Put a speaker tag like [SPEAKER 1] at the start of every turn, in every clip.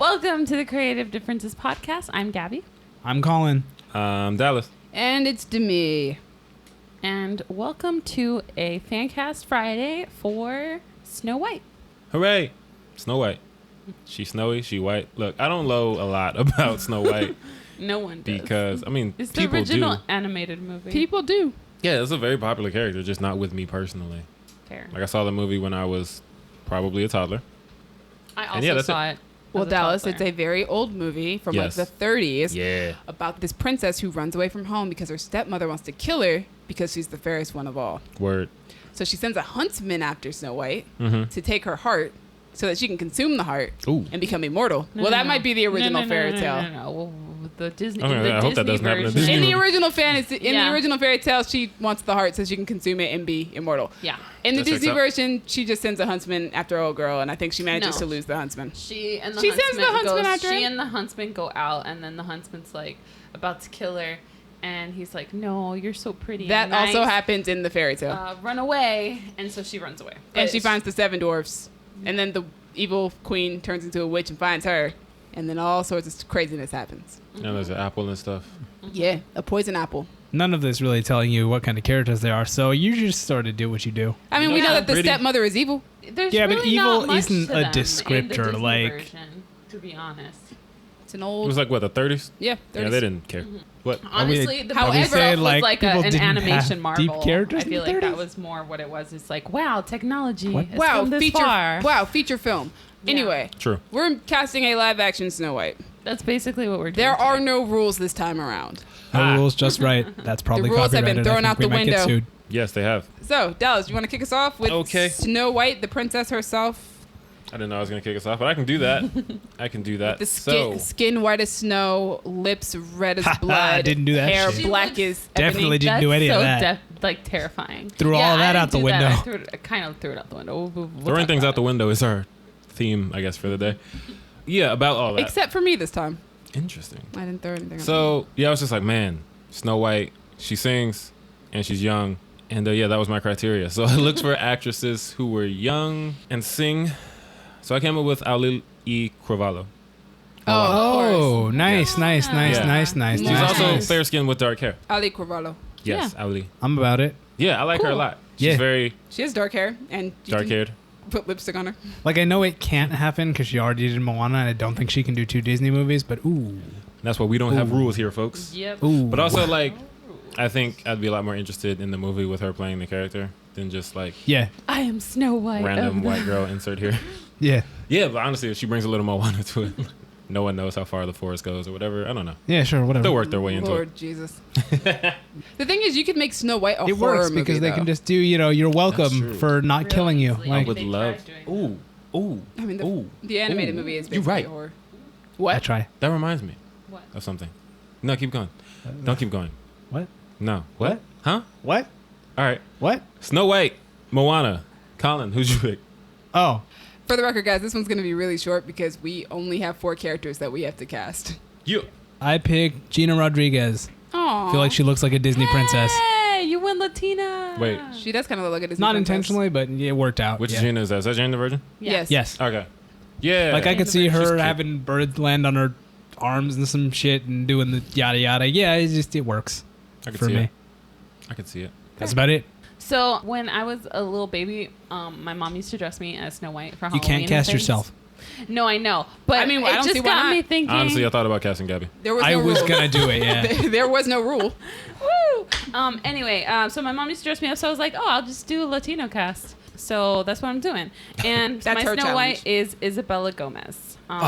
[SPEAKER 1] Welcome to the Creative Differences Podcast. I'm Gabby.
[SPEAKER 2] I'm Colin.
[SPEAKER 3] Dallas.
[SPEAKER 4] And it's Demi.
[SPEAKER 1] And welcome to a Fancast Friday for Snow White.
[SPEAKER 3] Hooray. Snow White. She snowy, she white. Look, I don't know a lot about Snow White.
[SPEAKER 1] No one does.
[SPEAKER 3] Because, I mean,
[SPEAKER 1] it's the
[SPEAKER 3] people
[SPEAKER 1] original
[SPEAKER 3] do.
[SPEAKER 1] animated movie.
[SPEAKER 4] People do.
[SPEAKER 3] Yeah, it's a very popular character, just not with me personally.
[SPEAKER 1] Fair.
[SPEAKER 3] Like, I saw the movie when I was probably a toddler.
[SPEAKER 1] I also saw it.
[SPEAKER 4] Well,
[SPEAKER 1] as a
[SPEAKER 4] Dallas,
[SPEAKER 1] toddler.
[SPEAKER 4] it's a very old movie from
[SPEAKER 3] Yes.
[SPEAKER 4] like the 30s.
[SPEAKER 3] Yeah.
[SPEAKER 4] About this princess who runs away from home because her stepmother wants to kill her because she's the fairest one of all.
[SPEAKER 3] Word.
[SPEAKER 4] So she sends a huntsman after Snow White
[SPEAKER 3] Mm-hmm.
[SPEAKER 4] to take her heart so that she can consume the heart
[SPEAKER 3] Ooh.
[SPEAKER 4] and become immortal.
[SPEAKER 1] No,
[SPEAKER 4] well,
[SPEAKER 1] no,
[SPEAKER 4] that
[SPEAKER 1] no.
[SPEAKER 4] might be the original fairy tale.
[SPEAKER 1] No. Well, the Disney.
[SPEAKER 3] Okay,
[SPEAKER 1] in the
[SPEAKER 3] I hope that
[SPEAKER 1] Disney
[SPEAKER 3] doesn't happen in
[SPEAKER 1] version.
[SPEAKER 3] Disney
[SPEAKER 4] In the
[SPEAKER 3] movie.
[SPEAKER 4] original fantasy,
[SPEAKER 1] Yeah.
[SPEAKER 4] the original fairy tale, she wants the heart so she can consume it and be immortal.
[SPEAKER 1] Yeah.
[SPEAKER 4] In the
[SPEAKER 3] That checks
[SPEAKER 4] Disney
[SPEAKER 3] out.
[SPEAKER 4] version, she just sends a huntsman after a old girl, and I think she manages
[SPEAKER 1] No.
[SPEAKER 4] to lose the huntsman.
[SPEAKER 1] She and the
[SPEAKER 4] She sends the huntsman
[SPEAKER 1] goes,
[SPEAKER 4] after
[SPEAKER 1] She
[SPEAKER 4] him?
[SPEAKER 1] and the huntsman go out, and then the huntsman's like about to kill her, and he's like, "No, you're so pretty."
[SPEAKER 4] That
[SPEAKER 1] and
[SPEAKER 4] also
[SPEAKER 1] nice.
[SPEAKER 4] happens in the fairy tale.
[SPEAKER 1] Run away, and so she runs away.
[SPEAKER 4] And she
[SPEAKER 1] But
[SPEAKER 4] finds the seven dwarfs, and then the evil queen turns into a witch and finds her, and then all sorts of craziness happens.
[SPEAKER 3] And there's an apple and stuff.
[SPEAKER 4] Yeah, a poison apple.
[SPEAKER 2] None of this really telling you what kind of characters they are, so you just sort of do what you do.
[SPEAKER 4] I mean, we
[SPEAKER 1] Yeah.
[SPEAKER 4] know that the
[SPEAKER 3] Pretty.
[SPEAKER 4] stepmother is evil.
[SPEAKER 1] There's
[SPEAKER 2] Yeah, but
[SPEAKER 1] really
[SPEAKER 2] evil
[SPEAKER 1] not much
[SPEAKER 2] isn't
[SPEAKER 1] to
[SPEAKER 2] a
[SPEAKER 1] them in the
[SPEAKER 2] descriptor,
[SPEAKER 1] Disney
[SPEAKER 2] like-
[SPEAKER 1] version, to be honest.
[SPEAKER 4] It's an
[SPEAKER 3] It
[SPEAKER 4] old.
[SPEAKER 3] was like, what, the 30s?
[SPEAKER 4] Yeah,
[SPEAKER 3] Yeah, they didn't care. What?
[SPEAKER 1] Honestly, the
[SPEAKER 4] However,
[SPEAKER 1] movie itself was
[SPEAKER 2] like,
[SPEAKER 1] like
[SPEAKER 2] people
[SPEAKER 1] an
[SPEAKER 2] didn't
[SPEAKER 1] animation
[SPEAKER 2] have
[SPEAKER 1] marvel.
[SPEAKER 2] deep characters
[SPEAKER 1] I feel
[SPEAKER 2] in the
[SPEAKER 1] like that
[SPEAKER 2] 30s?
[SPEAKER 1] was more what it was. It's like, wow, technology.
[SPEAKER 2] What?
[SPEAKER 1] Has
[SPEAKER 4] Wow,
[SPEAKER 1] come this
[SPEAKER 4] feature.
[SPEAKER 1] far.
[SPEAKER 4] Wow, feature film.
[SPEAKER 1] Yeah.
[SPEAKER 4] Anyway,
[SPEAKER 3] True.
[SPEAKER 4] we're casting a live-action Snow White.
[SPEAKER 1] That's basically what we're doing.
[SPEAKER 4] There are
[SPEAKER 1] today.
[SPEAKER 4] no rules this time around.
[SPEAKER 2] No rules, just right. That's probably
[SPEAKER 4] The rules have
[SPEAKER 2] copyrighted.
[SPEAKER 4] been thrown
[SPEAKER 2] I
[SPEAKER 4] out
[SPEAKER 2] think
[SPEAKER 4] the
[SPEAKER 2] we might get
[SPEAKER 4] window.
[SPEAKER 2] sued.
[SPEAKER 3] Yes, they have.
[SPEAKER 4] So, Dallas, you want to kick us off with
[SPEAKER 3] Okay.
[SPEAKER 4] Snow White, the princess herself?
[SPEAKER 3] I didn't know I was going to kick us off, but I can do that. I can do that.
[SPEAKER 4] The skin white as snow, lips red as blood,
[SPEAKER 2] Didn't do that
[SPEAKER 4] hair
[SPEAKER 2] shit.
[SPEAKER 1] She
[SPEAKER 4] black
[SPEAKER 1] looks-
[SPEAKER 4] as
[SPEAKER 2] Definitely
[SPEAKER 4] ebony.
[SPEAKER 2] didn't do any of
[SPEAKER 1] so
[SPEAKER 2] that.
[SPEAKER 1] like terrifying.
[SPEAKER 2] Threw all that out the window.
[SPEAKER 1] I kind of threw it out the window. We'll
[SPEAKER 3] Throwing
[SPEAKER 1] talk
[SPEAKER 3] things
[SPEAKER 1] about
[SPEAKER 3] out the
[SPEAKER 1] it.
[SPEAKER 3] window is our theme, I guess, for the day. Yeah, about all that.
[SPEAKER 4] Except for me this time.
[SPEAKER 3] Interesting.
[SPEAKER 4] I didn't throw anything out.
[SPEAKER 3] So, yeah, I was just like, man, Snow White, she sings and she's young. And yeah, that was my criteria. So I looked for actresses who were young and sing. So I came up with Auli'i Cravalho.
[SPEAKER 2] Oh, nice, nice, nice,
[SPEAKER 3] Yeah.
[SPEAKER 2] nice, nice.
[SPEAKER 3] She's
[SPEAKER 4] Nice.
[SPEAKER 3] also fair skinned with dark hair.
[SPEAKER 4] Ali Cravalho.
[SPEAKER 3] Yes, Auli'i.
[SPEAKER 2] I'm about it.
[SPEAKER 3] Yeah, I like her a
[SPEAKER 1] Cool.
[SPEAKER 3] lot. She's
[SPEAKER 2] Yeah.
[SPEAKER 3] very
[SPEAKER 4] She has dark hair, and you
[SPEAKER 3] dark
[SPEAKER 4] can
[SPEAKER 3] haired.
[SPEAKER 4] put lipstick on her.
[SPEAKER 2] Like, I know it can't happen because she already did Moana, and I don't think she can do 2 Disney movies, but ooh.
[SPEAKER 3] That's why we don't have
[SPEAKER 2] Ooh.
[SPEAKER 3] rules here, folks.
[SPEAKER 1] Yep.
[SPEAKER 2] Ooh.
[SPEAKER 3] But also, like, I think I'd be a lot more interested in the movie with her playing the character than just, like,
[SPEAKER 2] Yeah,
[SPEAKER 1] I am Snow White.
[SPEAKER 3] random white girl insert here.
[SPEAKER 2] yeah.
[SPEAKER 3] Yeah, but honestly, if she brings a little Moana to it, no one knows how far the forest goes or whatever. I don't know.
[SPEAKER 2] Yeah, sure, whatever.
[SPEAKER 3] They'll work their way into it.
[SPEAKER 4] Lord Jesus. The thing is, you could make Snow White a
[SPEAKER 2] It
[SPEAKER 4] horror
[SPEAKER 2] works
[SPEAKER 4] movie,
[SPEAKER 2] because they
[SPEAKER 4] though.
[SPEAKER 2] can just do, you're
[SPEAKER 3] That's
[SPEAKER 2] welcome
[SPEAKER 3] true.
[SPEAKER 2] for not
[SPEAKER 1] Really
[SPEAKER 2] killing you.
[SPEAKER 1] easily.
[SPEAKER 3] I
[SPEAKER 2] Like,
[SPEAKER 3] would
[SPEAKER 1] They
[SPEAKER 3] love.
[SPEAKER 1] tried doing
[SPEAKER 3] Ooh.
[SPEAKER 4] I mean,
[SPEAKER 3] Ooh.
[SPEAKER 4] the animated
[SPEAKER 3] Ooh.
[SPEAKER 4] movie is
[SPEAKER 3] You're
[SPEAKER 4] basically
[SPEAKER 3] right.
[SPEAKER 4] horror.
[SPEAKER 2] I
[SPEAKER 4] What?
[SPEAKER 2] try.
[SPEAKER 3] That reminds me
[SPEAKER 1] What?
[SPEAKER 3] of something. No, keep going. Don't keep going.
[SPEAKER 2] What?
[SPEAKER 3] No. What? Huh?
[SPEAKER 2] What?
[SPEAKER 3] All right.
[SPEAKER 2] What?
[SPEAKER 3] Snow White, Moana. Colin, who'd you pick?
[SPEAKER 2] Oh,
[SPEAKER 4] For the record, guys, this one's going to be really short because we only have 4 characters that we have to cast.
[SPEAKER 3] You.
[SPEAKER 2] I picked Gina Rodriguez.
[SPEAKER 4] Aww.
[SPEAKER 2] I feel like she looks like a Disney princess.
[SPEAKER 1] Hey, you win Latina.
[SPEAKER 3] Wait.
[SPEAKER 4] She does kind of look like a Disney
[SPEAKER 2] Not
[SPEAKER 4] princess.
[SPEAKER 2] intentionally, but it worked out.
[SPEAKER 3] Which
[SPEAKER 2] yeah.
[SPEAKER 3] Gina is that? Is that Jane the Virgin?
[SPEAKER 4] Yes.
[SPEAKER 2] Yes.
[SPEAKER 3] Okay. Yeah.
[SPEAKER 2] Like I could see
[SPEAKER 3] She's
[SPEAKER 2] her
[SPEAKER 3] cute.
[SPEAKER 2] having birds land on her arms and some shit and doing the yada yada. Yeah, it works
[SPEAKER 3] I could
[SPEAKER 2] for
[SPEAKER 3] see
[SPEAKER 2] me.
[SPEAKER 3] it. I could see it.
[SPEAKER 2] That's about it.
[SPEAKER 1] So when I was a little baby, my mom used to dress me as Snow White for
[SPEAKER 2] You
[SPEAKER 1] Halloween.
[SPEAKER 2] can't
[SPEAKER 1] and
[SPEAKER 2] cast
[SPEAKER 1] things.
[SPEAKER 2] yourself.
[SPEAKER 1] No, I know, but
[SPEAKER 4] I mean, I
[SPEAKER 1] it
[SPEAKER 4] don't
[SPEAKER 1] just
[SPEAKER 4] see why
[SPEAKER 1] got
[SPEAKER 4] not.
[SPEAKER 1] me thinking.
[SPEAKER 3] Honestly, I thought about casting Gabby.
[SPEAKER 4] There was no
[SPEAKER 2] I was
[SPEAKER 4] rule.
[SPEAKER 2] gonna do it. Yeah.
[SPEAKER 4] There was no rule.
[SPEAKER 1] Woo! Anyway, so my mom used to dress me up, so I was like, oh, I'll just do a Latino cast. So that's what I'm doing. And
[SPEAKER 4] That's
[SPEAKER 1] my
[SPEAKER 4] her
[SPEAKER 1] Snow
[SPEAKER 4] challenge.
[SPEAKER 1] White is Isabella Gomez.
[SPEAKER 2] Oh.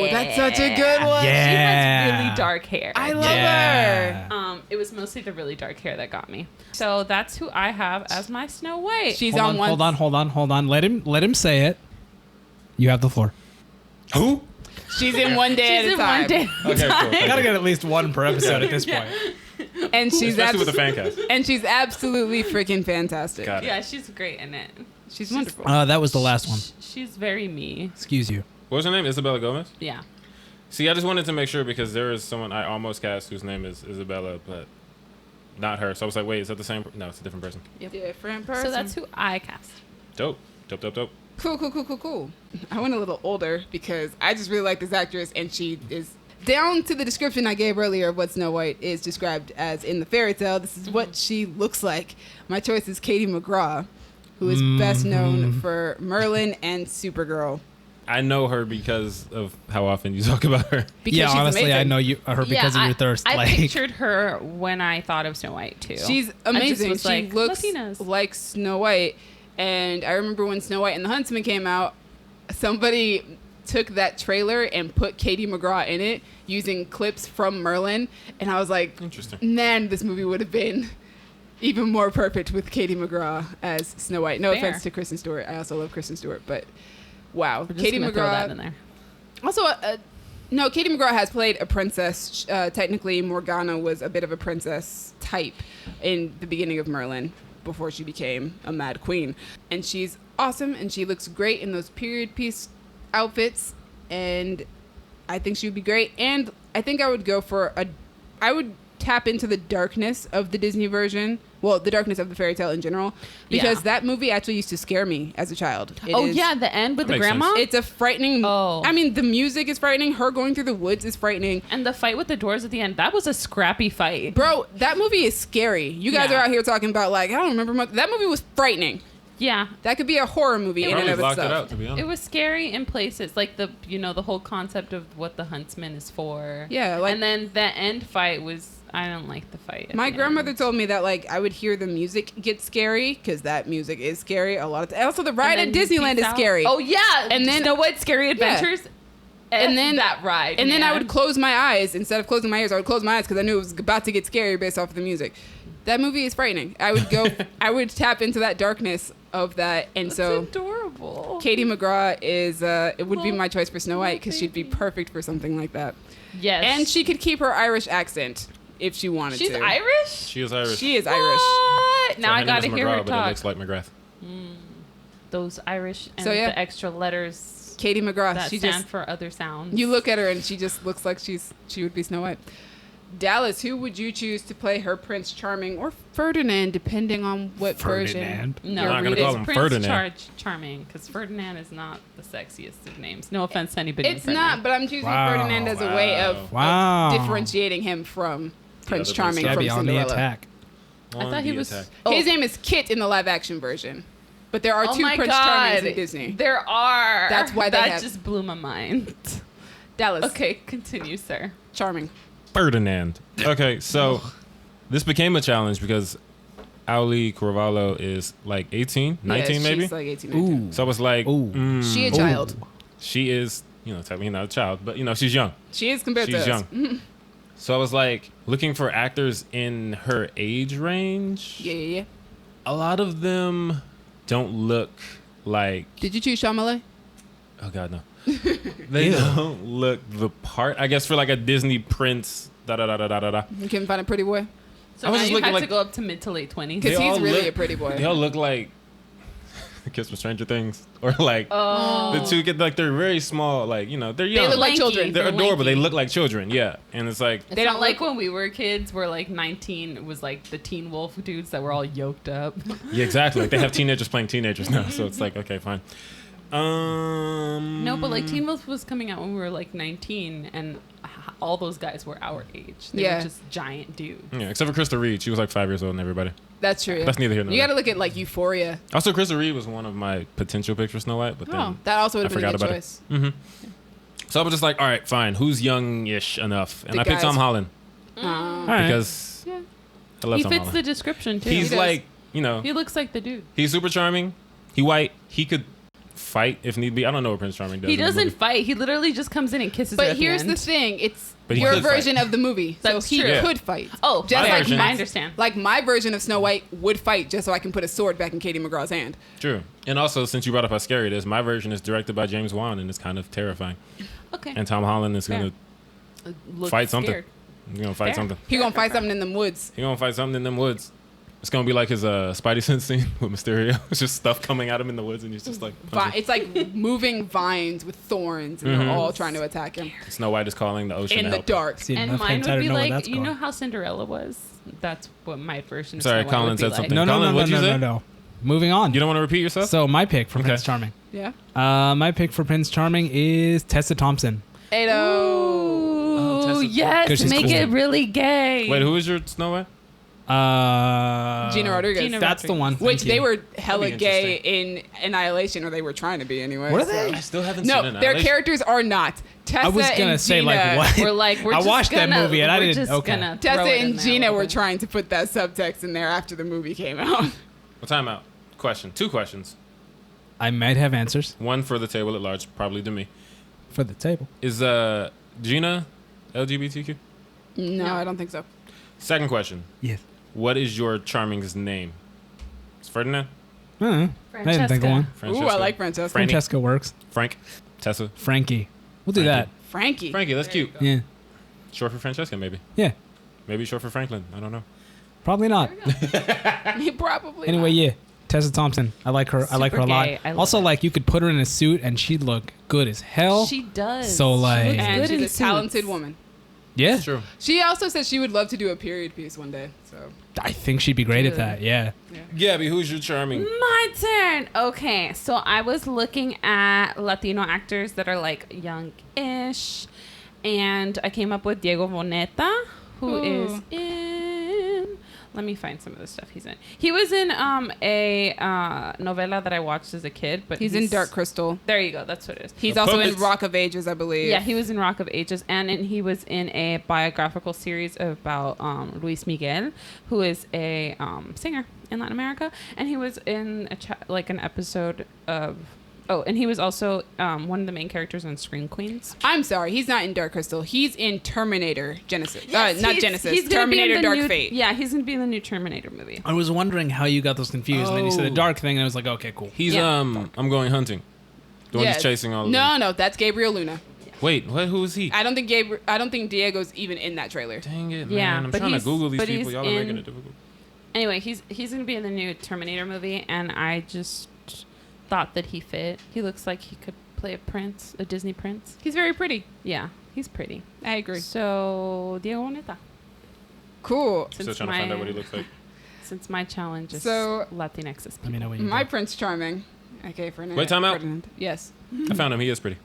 [SPEAKER 4] Oh, that's such a good one.
[SPEAKER 1] She has
[SPEAKER 2] Yeah.
[SPEAKER 1] really dark hair.
[SPEAKER 4] I love
[SPEAKER 2] Yeah.
[SPEAKER 4] her.
[SPEAKER 1] It was mostly the really dark hair that got me. So that's who I have as my Snow White.
[SPEAKER 4] She's
[SPEAKER 2] Hold
[SPEAKER 4] on
[SPEAKER 2] on,
[SPEAKER 4] one.
[SPEAKER 2] hold on. Let him say it. You have the floor.
[SPEAKER 3] Who?
[SPEAKER 4] She's in one day
[SPEAKER 1] She's
[SPEAKER 4] at a
[SPEAKER 1] in
[SPEAKER 4] time.
[SPEAKER 1] one day.
[SPEAKER 3] Okay, cool.
[SPEAKER 2] I gotta get at least one per episode at this
[SPEAKER 1] Yeah.
[SPEAKER 2] point.
[SPEAKER 4] And she's
[SPEAKER 3] Especially with the fan cast.
[SPEAKER 4] and she's absolutely freaking fantastic.
[SPEAKER 3] Got it.
[SPEAKER 1] Yeah, she's great in it.
[SPEAKER 4] She's wonderful.
[SPEAKER 2] That was the last one.
[SPEAKER 1] She's very me.
[SPEAKER 2] Excuse you.
[SPEAKER 3] What was her name? Isabella Gomez?
[SPEAKER 1] Yeah.
[SPEAKER 3] See, I just wanted to make sure because there is someone I almost cast whose name is Isabella, but not her. So I was like, wait, is that the same? No, it's a different person.
[SPEAKER 4] Different person.
[SPEAKER 1] So that's who I cast.
[SPEAKER 3] Dope. Dope, dope, dope.
[SPEAKER 4] Cool. I went a little older because I just really like this actress, and she is down to the description I gave earlier of what Snow White is described as in the fairy tale. This is what she looks like. My choice is Katie McGraw, who is best known for Merlin and Supergirl.
[SPEAKER 3] I know her because of how often you talk about her.
[SPEAKER 4] Because
[SPEAKER 2] yeah,
[SPEAKER 4] she's
[SPEAKER 2] honestly,
[SPEAKER 4] amazing.
[SPEAKER 2] I know her because of your thirst.
[SPEAKER 1] I pictured her when I thought of Snow White too.
[SPEAKER 4] She's amazing.
[SPEAKER 1] Was
[SPEAKER 4] She
[SPEAKER 1] like,
[SPEAKER 4] looks
[SPEAKER 1] Latinas.
[SPEAKER 4] like Snow White. And I remember when Snow White and the Huntsman came out, somebody took that trailer and put Katie McGraw in it using clips from Merlin. And I was like,
[SPEAKER 3] Interesting.
[SPEAKER 4] Man, this movie would have been even more perfect with Katie McGraw as Snow White. No
[SPEAKER 1] Fair.
[SPEAKER 4] offense to Kristen Stewart. I also love Kristen Stewart, but wow.
[SPEAKER 1] We're just
[SPEAKER 4] Katie
[SPEAKER 1] gonna
[SPEAKER 4] McGraw.
[SPEAKER 1] throw that in there.
[SPEAKER 4] Also, no, Katie McGraw has played a princess. Technically, Morgana was a bit of a princess type in the beginning of Merlin before she became a mad queen. And she's awesome, and she looks great in those period piece outfits, and I think she would be great. And I think I would go for I would tap into the darkness of the Disney version. Well, the darkness of the fairy tale in general, because that movie actually used to scare me as a child.
[SPEAKER 1] The end with the
[SPEAKER 3] makes
[SPEAKER 1] grandma.
[SPEAKER 3] sense.
[SPEAKER 4] It's a frightening.
[SPEAKER 1] Oh.
[SPEAKER 4] I mean, the music is frightening. Her going through the woods is frightening.
[SPEAKER 1] And the fight with the doors at the end, that was a scrappy fight.
[SPEAKER 4] Bro, that movie is scary. You guys
[SPEAKER 1] Yeah.
[SPEAKER 4] are out here talking about, like, I don't remember much. That movie was frightening.
[SPEAKER 1] Yeah.
[SPEAKER 4] That could be a horror movie in and
[SPEAKER 3] Probably
[SPEAKER 4] of
[SPEAKER 3] blocked it
[SPEAKER 4] itself.
[SPEAKER 3] out, to be honest.
[SPEAKER 1] It was scary in places, like the whole concept of what the Huntsman is for.
[SPEAKER 4] Yeah, like-
[SPEAKER 1] and then the end fight was, I don't like the fight. at
[SPEAKER 4] My
[SPEAKER 1] the
[SPEAKER 4] grandmother
[SPEAKER 1] end.
[SPEAKER 4] told me that, like, I would hear the music get scary, because that music is scary a lot of times. Also, the ride
[SPEAKER 1] And
[SPEAKER 4] at
[SPEAKER 1] then you
[SPEAKER 4] Disneyland
[SPEAKER 1] peace
[SPEAKER 4] is
[SPEAKER 1] out.
[SPEAKER 4] scary.
[SPEAKER 1] Oh yeah,
[SPEAKER 4] And then-
[SPEAKER 1] Snow White's Scary Adventures.
[SPEAKER 4] And then
[SPEAKER 1] that ride,
[SPEAKER 4] And then I
[SPEAKER 1] man.
[SPEAKER 4] would close my eyes. Instead of closing my ears, I would close my eyes because I knew it was about to get scary based off of the music. That movie is frightening. I would go, I would tap into that darkness of that. And so
[SPEAKER 1] It's adorable.
[SPEAKER 4] Katie McGraw is, it would be my choice for Snow White because she'd be
[SPEAKER 1] baby.
[SPEAKER 4] perfect for something like that.
[SPEAKER 1] Yes,
[SPEAKER 4] And she could keep her Irish accent if she wanted
[SPEAKER 1] she's
[SPEAKER 4] to.
[SPEAKER 1] Irish.
[SPEAKER 3] She is Irish.
[SPEAKER 4] She is Irish.
[SPEAKER 1] What? Now
[SPEAKER 3] So
[SPEAKER 1] I
[SPEAKER 3] her name
[SPEAKER 1] gotta
[SPEAKER 3] is
[SPEAKER 1] hear
[SPEAKER 3] McGraw,
[SPEAKER 1] her
[SPEAKER 3] but it
[SPEAKER 1] talk.
[SPEAKER 3] looks like McGrath.
[SPEAKER 1] Those Irish and
[SPEAKER 4] So, yeah.
[SPEAKER 1] the extra letters
[SPEAKER 4] Katie McGraw.
[SPEAKER 1] that
[SPEAKER 4] She
[SPEAKER 1] stand
[SPEAKER 4] just,
[SPEAKER 1] for other sounds.
[SPEAKER 4] you look at her and she just looks like she would be Snow White. Dallas, who would you choose to play her Prince Charming or Ferdinand, depending on what version?
[SPEAKER 2] Ferdinand.
[SPEAKER 1] No,
[SPEAKER 3] You're not gonna
[SPEAKER 1] it's
[SPEAKER 3] call him
[SPEAKER 1] Prince
[SPEAKER 3] Ferdinand.
[SPEAKER 1] Charming, because Ferdinand is not the sexiest of names. No offense to anybody.
[SPEAKER 4] It's
[SPEAKER 1] named
[SPEAKER 4] not,
[SPEAKER 1] Ferdinand.
[SPEAKER 4] but I'm choosing
[SPEAKER 2] Wow.
[SPEAKER 4] Ferdinand as a way of
[SPEAKER 2] Wow.
[SPEAKER 4] differentiating him from Prince
[SPEAKER 3] other
[SPEAKER 4] Charming
[SPEAKER 3] Prince
[SPEAKER 2] Gotta
[SPEAKER 4] from
[SPEAKER 2] be on the
[SPEAKER 4] Cinderella.
[SPEAKER 2] attack.
[SPEAKER 1] I thought he was.
[SPEAKER 3] Attack.
[SPEAKER 1] Oh.
[SPEAKER 4] His name is Kit in the live action version, but there are
[SPEAKER 1] Oh
[SPEAKER 4] two
[SPEAKER 1] my
[SPEAKER 4] Prince
[SPEAKER 1] God.
[SPEAKER 4] Charmings in Disney.
[SPEAKER 1] There are.
[SPEAKER 4] That's why they
[SPEAKER 1] that
[SPEAKER 4] have-
[SPEAKER 1] just blew my mind.
[SPEAKER 4] Dallas,
[SPEAKER 1] Okay, continue, sir.
[SPEAKER 4] Charming.
[SPEAKER 3] Ferdinand. Okay, so this became a challenge because Auli'i Carvalho is like 18, 19
[SPEAKER 4] yeah,
[SPEAKER 3] maybe.
[SPEAKER 4] She's like 18, 19.
[SPEAKER 2] Ooh.
[SPEAKER 3] So I was like,
[SPEAKER 2] Ooh.
[SPEAKER 4] She a child.
[SPEAKER 3] she is, technically not a child, but she's young.
[SPEAKER 4] She is compared
[SPEAKER 3] She's
[SPEAKER 4] to us.
[SPEAKER 3] young. So I was like looking for actors in her age range.
[SPEAKER 4] Yeah.
[SPEAKER 3] A lot of them don't look like.
[SPEAKER 4] Did you choose Shyamalan?
[SPEAKER 3] Oh God, no. They don't look the part. I guess for like a Disney prince. Da da da da da da.
[SPEAKER 4] You couldn't find a pretty boy?
[SPEAKER 1] So
[SPEAKER 3] I was
[SPEAKER 1] now
[SPEAKER 3] just
[SPEAKER 1] you
[SPEAKER 3] looking
[SPEAKER 1] had to
[SPEAKER 3] like-
[SPEAKER 1] go up to mid to late 20s.
[SPEAKER 4] Because
[SPEAKER 3] They
[SPEAKER 4] he's
[SPEAKER 3] all
[SPEAKER 4] really
[SPEAKER 3] look-
[SPEAKER 4] a pretty boy.
[SPEAKER 3] They all look like kids from Stranger Things, or like
[SPEAKER 1] Oh.
[SPEAKER 3] the two get like they're very small. Like they're young.
[SPEAKER 4] look like
[SPEAKER 1] Lanky.
[SPEAKER 4] children.
[SPEAKER 3] They're adorable.
[SPEAKER 1] lanky.
[SPEAKER 3] They look like children. Yeah, and it's like
[SPEAKER 1] It's
[SPEAKER 4] They
[SPEAKER 1] not
[SPEAKER 4] don't
[SPEAKER 1] like
[SPEAKER 4] look-
[SPEAKER 1] when we were kids, where like 19 it was like the Teen Wolf dudes that were all yoked up.
[SPEAKER 3] yeah, exactly. Like they have teenagers playing teenagers now, so it's like okay, fine.
[SPEAKER 1] No, but like Teen Wolf was coming out when we were like 19, and all those guys were our age. They
[SPEAKER 4] Yeah.
[SPEAKER 1] were just giant dudes.
[SPEAKER 3] Yeah, except for Krista Reed. She was like 5 years old and everybody.
[SPEAKER 4] That's true. Yeah.
[SPEAKER 3] That's neither here nor
[SPEAKER 4] You got
[SPEAKER 3] there.
[SPEAKER 4] to look at like Euphoria.
[SPEAKER 3] Also, Krista Reed was one of my potential picks for Snow White, but then
[SPEAKER 4] Oh, that also would
[SPEAKER 3] I
[SPEAKER 4] have been a
[SPEAKER 3] forgot
[SPEAKER 4] good
[SPEAKER 3] about
[SPEAKER 4] choice.
[SPEAKER 3] it. Mm-hmm. So I was just like, all right, fine. Who's young-ish enough? And
[SPEAKER 4] The
[SPEAKER 3] I picked
[SPEAKER 4] guys.
[SPEAKER 3] Tom Holland
[SPEAKER 2] All right.
[SPEAKER 3] because
[SPEAKER 4] Yeah.
[SPEAKER 3] I love
[SPEAKER 1] He
[SPEAKER 3] Tom
[SPEAKER 1] fits
[SPEAKER 3] Holland.
[SPEAKER 1] the description too.
[SPEAKER 3] He's
[SPEAKER 4] does.
[SPEAKER 3] like,
[SPEAKER 1] He looks like the dude.
[SPEAKER 3] he's super charming. He white. He could fight if need be. I don't know what Prince Charming does.
[SPEAKER 1] He
[SPEAKER 3] in the
[SPEAKER 1] doesn't
[SPEAKER 3] movie.
[SPEAKER 1] fight. He literally just comes in and kisses her
[SPEAKER 4] But
[SPEAKER 1] at
[SPEAKER 4] here's
[SPEAKER 1] the
[SPEAKER 4] the
[SPEAKER 1] end.
[SPEAKER 4] thing. It's
[SPEAKER 3] But he
[SPEAKER 4] your
[SPEAKER 3] could fight.
[SPEAKER 4] version of the movie. So
[SPEAKER 1] That's
[SPEAKER 4] he
[SPEAKER 1] true.
[SPEAKER 4] could fight.
[SPEAKER 1] Oh,
[SPEAKER 4] Just
[SPEAKER 3] My
[SPEAKER 4] like
[SPEAKER 3] version-
[SPEAKER 1] I understand.
[SPEAKER 4] Like my version of Snow White would fight just so I can put a sword back in Katie McGraw's hand.
[SPEAKER 3] True. And also, since you brought up how scary it is, my version is directed by James Wan, and it's kind of terrifying.
[SPEAKER 1] Okay.
[SPEAKER 3] And Tom Holland is
[SPEAKER 1] Fair.
[SPEAKER 3] gonna
[SPEAKER 1] Look
[SPEAKER 3] fight something.
[SPEAKER 1] scared.
[SPEAKER 3] fight
[SPEAKER 1] Fair.
[SPEAKER 3] something.
[SPEAKER 4] He gonna fight something in them woods.
[SPEAKER 3] He gonna fight something in them woods. It's gonna be like his Spidey sense scene with Mysterio. It's just stuff coming at him in the woods, and he's just like punching.
[SPEAKER 4] It's like moving vines with thorns, and they're all trying to attack him
[SPEAKER 3] Snow White is calling the ocean
[SPEAKER 4] in
[SPEAKER 3] to
[SPEAKER 4] the
[SPEAKER 3] help.
[SPEAKER 4] dark.
[SPEAKER 2] Seen
[SPEAKER 1] And
[SPEAKER 2] enough
[SPEAKER 1] mine
[SPEAKER 2] hentai
[SPEAKER 1] would
[SPEAKER 2] to
[SPEAKER 1] be
[SPEAKER 2] know where
[SPEAKER 1] like,
[SPEAKER 2] that's
[SPEAKER 1] you
[SPEAKER 2] going.
[SPEAKER 1] know how Cinderella was? That's what my version of
[SPEAKER 3] Sorry,
[SPEAKER 1] Snow White
[SPEAKER 3] Colin
[SPEAKER 1] would be
[SPEAKER 3] said
[SPEAKER 1] like.
[SPEAKER 3] something.
[SPEAKER 2] No,
[SPEAKER 3] Colin, what'd you say?
[SPEAKER 2] no. moving on.
[SPEAKER 3] You don't want to repeat yourself?
[SPEAKER 2] So my pick for
[SPEAKER 3] Okay.
[SPEAKER 2] Prince Charming.
[SPEAKER 4] Yeah.
[SPEAKER 2] My pick for Prince Charming is Tessa Thompson.
[SPEAKER 1] Ooh,
[SPEAKER 3] Tessa-
[SPEAKER 2] 'Cause
[SPEAKER 1] yes,
[SPEAKER 2] she's
[SPEAKER 1] make
[SPEAKER 2] cool.
[SPEAKER 1] it really gay.
[SPEAKER 3] Wait, who is your Snow White?
[SPEAKER 4] Gina Rodriguez.
[SPEAKER 1] Gina
[SPEAKER 2] That's the one.
[SPEAKER 4] Which
[SPEAKER 2] Thank
[SPEAKER 4] they
[SPEAKER 2] you.
[SPEAKER 4] were hella
[SPEAKER 3] That'd be
[SPEAKER 4] gay in Annihilation, or they were trying to be anyway.
[SPEAKER 2] Were
[SPEAKER 4] so-
[SPEAKER 2] they?
[SPEAKER 3] I still haven't
[SPEAKER 4] No,
[SPEAKER 3] seen it.
[SPEAKER 4] their characters are not. Tessa
[SPEAKER 2] I was gonna
[SPEAKER 4] and
[SPEAKER 2] say
[SPEAKER 4] Gina,
[SPEAKER 2] like what?
[SPEAKER 1] We're like, we're
[SPEAKER 2] I
[SPEAKER 1] just
[SPEAKER 2] watched that
[SPEAKER 1] gonna-
[SPEAKER 2] movie and I
[SPEAKER 1] we're
[SPEAKER 2] didn't.
[SPEAKER 1] just
[SPEAKER 2] Okay.
[SPEAKER 1] gonna throw
[SPEAKER 4] Tessa
[SPEAKER 1] it in
[SPEAKER 4] and
[SPEAKER 1] there a
[SPEAKER 4] Gina
[SPEAKER 1] little
[SPEAKER 4] were
[SPEAKER 1] bit.
[SPEAKER 4] trying to put that subtext in there after the movie came out.
[SPEAKER 3] Well, time out. Question. 2 questions.
[SPEAKER 2] I might have answers
[SPEAKER 3] One for the table at large, probably to me.
[SPEAKER 2] for the table.
[SPEAKER 3] Is Gina LGBTQ?
[SPEAKER 4] No, I don't think so.
[SPEAKER 3] Second question.
[SPEAKER 2] Yes.
[SPEAKER 3] What is your Charming's name? It's Ferdinand?
[SPEAKER 2] I don't know. I didn't think of one.
[SPEAKER 4] Ooh, I like Francesca.
[SPEAKER 3] Franny.
[SPEAKER 2] Francesca works.
[SPEAKER 3] Frank? Tessa?
[SPEAKER 2] Frankie. We'll do
[SPEAKER 3] Frankie.
[SPEAKER 4] Frankie.
[SPEAKER 3] Frankie, that's cute.
[SPEAKER 2] that. Yeah.
[SPEAKER 3] Short for Francesca, maybe.
[SPEAKER 2] Yeah.
[SPEAKER 3] Maybe short for Franklin. I don't know.
[SPEAKER 2] Probably not.
[SPEAKER 4] Probably.
[SPEAKER 2] Anyway,
[SPEAKER 4] not.
[SPEAKER 2] yeah. Tessa Thompson. I like her. I like her a
[SPEAKER 1] Super
[SPEAKER 2] lot.
[SPEAKER 1] gay. I love
[SPEAKER 2] Also,
[SPEAKER 1] it.
[SPEAKER 2] like you could put her in a suit and she'd look good as hell.
[SPEAKER 1] She does.
[SPEAKER 2] So, like-
[SPEAKER 1] She looks
[SPEAKER 4] And
[SPEAKER 1] good in
[SPEAKER 4] she's a talented
[SPEAKER 1] suits.
[SPEAKER 4] woman.
[SPEAKER 2] Yeah.
[SPEAKER 3] It's true.
[SPEAKER 4] She also said she would love to do a period piece one day. So
[SPEAKER 2] I think she'd be great at
[SPEAKER 1] Dude.
[SPEAKER 2] that. Yeah.
[SPEAKER 3] Gabby, who's your Charming?
[SPEAKER 1] My turn. Okay, so I was looking at Latino actors that are like young-ish, and I came up with Diego Boneta, who is
[SPEAKER 4] Ooh.
[SPEAKER 1] in. Let me find some of the stuff he's in. He was in a novela that I watched as a kid, but
[SPEAKER 4] he's in Dark Crystal.
[SPEAKER 1] There you go. That's what it is.
[SPEAKER 4] He's
[SPEAKER 3] The
[SPEAKER 4] also
[SPEAKER 3] puppets.
[SPEAKER 4] in Rock of Ages, I believe.
[SPEAKER 1] Yeah, he was in Rock of Ages, and he was in a biographical series about Luis Miguel, who is a singer in Latin America, and he was in like an episode of. Oh, and he was also one of the main characters on Scream Queens.
[SPEAKER 4] I'm sorry, he's not in Dark Crystal. He's in Terminator Genesis.
[SPEAKER 1] Yes,
[SPEAKER 4] Not
[SPEAKER 1] he's-
[SPEAKER 4] Genesis.
[SPEAKER 1] he's gonna be in
[SPEAKER 4] Terminator
[SPEAKER 1] the
[SPEAKER 4] Dark
[SPEAKER 1] new-
[SPEAKER 4] Fate.
[SPEAKER 1] Yeah, he's gonna be in the new Terminator movie.
[SPEAKER 2] I was wondering how you got those confused, and then you said the
[SPEAKER 3] Oh.
[SPEAKER 2] dark thing, and I was like, okay, cool.
[SPEAKER 3] He's
[SPEAKER 1] Yeah.
[SPEAKER 3] I'm going hunting. The one
[SPEAKER 4] Yeah.
[SPEAKER 3] who's chasing all of them.
[SPEAKER 4] No, that's Gabriel Luna.
[SPEAKER 3] Wait, what? Who is he?
[SPEAKER 4] I don't think Diego's even in that trailer.
[SPEAKER 3] Dang it,
[SPEAKER 1] Yeah,
[SPEAKER 3] man! I'm
[SPEAKER 1] but
[SPEAKER 3] trying to
[SPEAKER 1] he's-
[SPEAKER 3] Google these
[SPEAKER 1] but
[SPEAKER 3] people.
[SPEAKER 1] he's
[SPEAKER 3] Y'all are making
[SPEAKER 1] in-
[SPEAKER 3] it difficult.
[SPEAKER 1] Anyway, he's gonna be in the new Terminator movie, and I just thought that he fit. He looks like he could play a prince, a Disney prince.
[SPEAKER 4] He's very pretty.
[SPEAKER 1] Yeah, he's pretty.
[SPEAKER 4] I agree.
[SPEAKER 1] So Diego Boneta.
[SPEAKER 4] Cool.
[SPEAKER 3] Still trying to find out what he looks like.
[SPEAKER 1] Since my challenge is
[SPEAKER 4] So-
[SPEAKER 1] Latinx.
[SPEAKER 2] Let me know when you
[SPEAKER 4] My
[SPEAKER 2] go.
[SPEAKER 4] Prince Charming. Okay, Ferdinand.
[SPEAKER 3] Wait, time out.
[SPEAKER 4] Ferdinand. Yes.
[SPEAKER 3] I found him. He is pretty.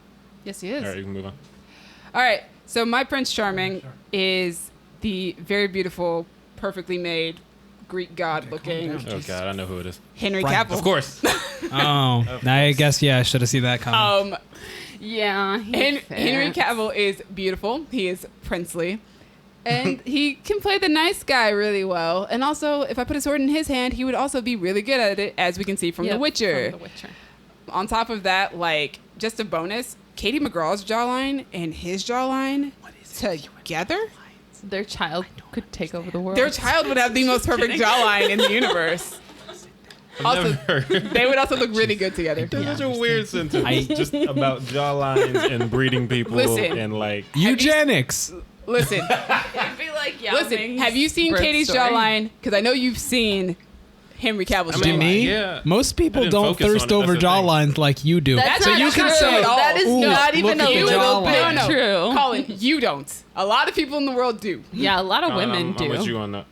[SPEAKER 4] Yes, he is.
[SPEAKER 3] All right, you can move on.
[SPEAKER 4] All right. So my Prince Charming is the very beautiful, perfectly made, Greek god looking
[SPEAKER 3] Oh God, I know who it is.
[SPEAKER 4] Henry
[SPEAKER 2] Frank.
[SPEAKER 4] Cavill.
[SPEAKER 3] Of course.
[SPEAKER 2] Oh, I guess I should have seen that coming.
[SPEAKER 1] Yeah,
[SPEAKER 4] Henry Cavill is beautiful. He is princely. And he can play the nice guy really well. And also, if I put a sword in his hand, he would also be really good at it, as we can see from The Witcher.
[SPEAKER 1] From The Witcher.
[SPEAKER 4] On top of that, like, just a bonus, Katie McGraw's jawline and his jawline together,
[SPEAKER 1] Their child could take over the world.
[SPEAKER 4] their child would have the most perfect jawline in the universe. Also,
[SPEAKER 3] Never heard.
[SPEAKER 4] they would also look really good together.
[SPEAKER 3] That's such a weird sentence. Just about jawlines and breeding people
[SPEAKER 4] Listen.
[SPEAKER 3] and like.
[SPEAKER 2] Eugenics.
[SPEAKER 4] Listen,
[SPEAKER 1] It'd be like Yao
[SPEAKER 4] listen.
[SPEAKER 1] Ming's
[SPEAKER 4] Have you seen
[SPEAKER 1] birth
[SPEAKER 4] Katie's
[SPEAKER 1] story.
[SPEAKER 4] jawline? Because I know you've seen Henry Cavill's
[SPEAKER 3] I mean,
[SPEAKER 4] jawline.
[SPEAKER 2] Me?
[SPEAKER 3] Yeah.
[SPEAKER 2] Most people
[SPEAKER 3] I didn't
[SPEAKER 2] don't
[SPEAKER 3] focus on
[SPEAKER 2] thirst
[SPEAKER 3] it,
[SPEAKER 2] over
[SPEAKER 3] that's the thing.
[SPEAKER 2] jawlines like you do.
[SPEAKER 1] That's
[SPEAKER 4] So
[SPEAKER 1] not
[SPEAKER 4] you
[SPEAKER 1] true.
[SPEAKER 4] can say,
[SPEAKER 1] that is
[SPEAKER 2] "Ooh,
[SPEAKER 1] not even
[SPEAKER 2] look
[SPEAKER 1] a
[SPEAKER 2] at the
[SPEAKER 1] little bit
[SPEAKER 2] jawline."
[SPEAKER 4] No, no.
[SPEAKER 1] true.
[SPEAKER 4] Colin, you don't. A lot of people in the world do.
[SPEAKER 1] Yeah, a lot of women
[SPEAKER 3] I'm
[SPEAKER 1] do.
[SPEAKER 3] with you on that.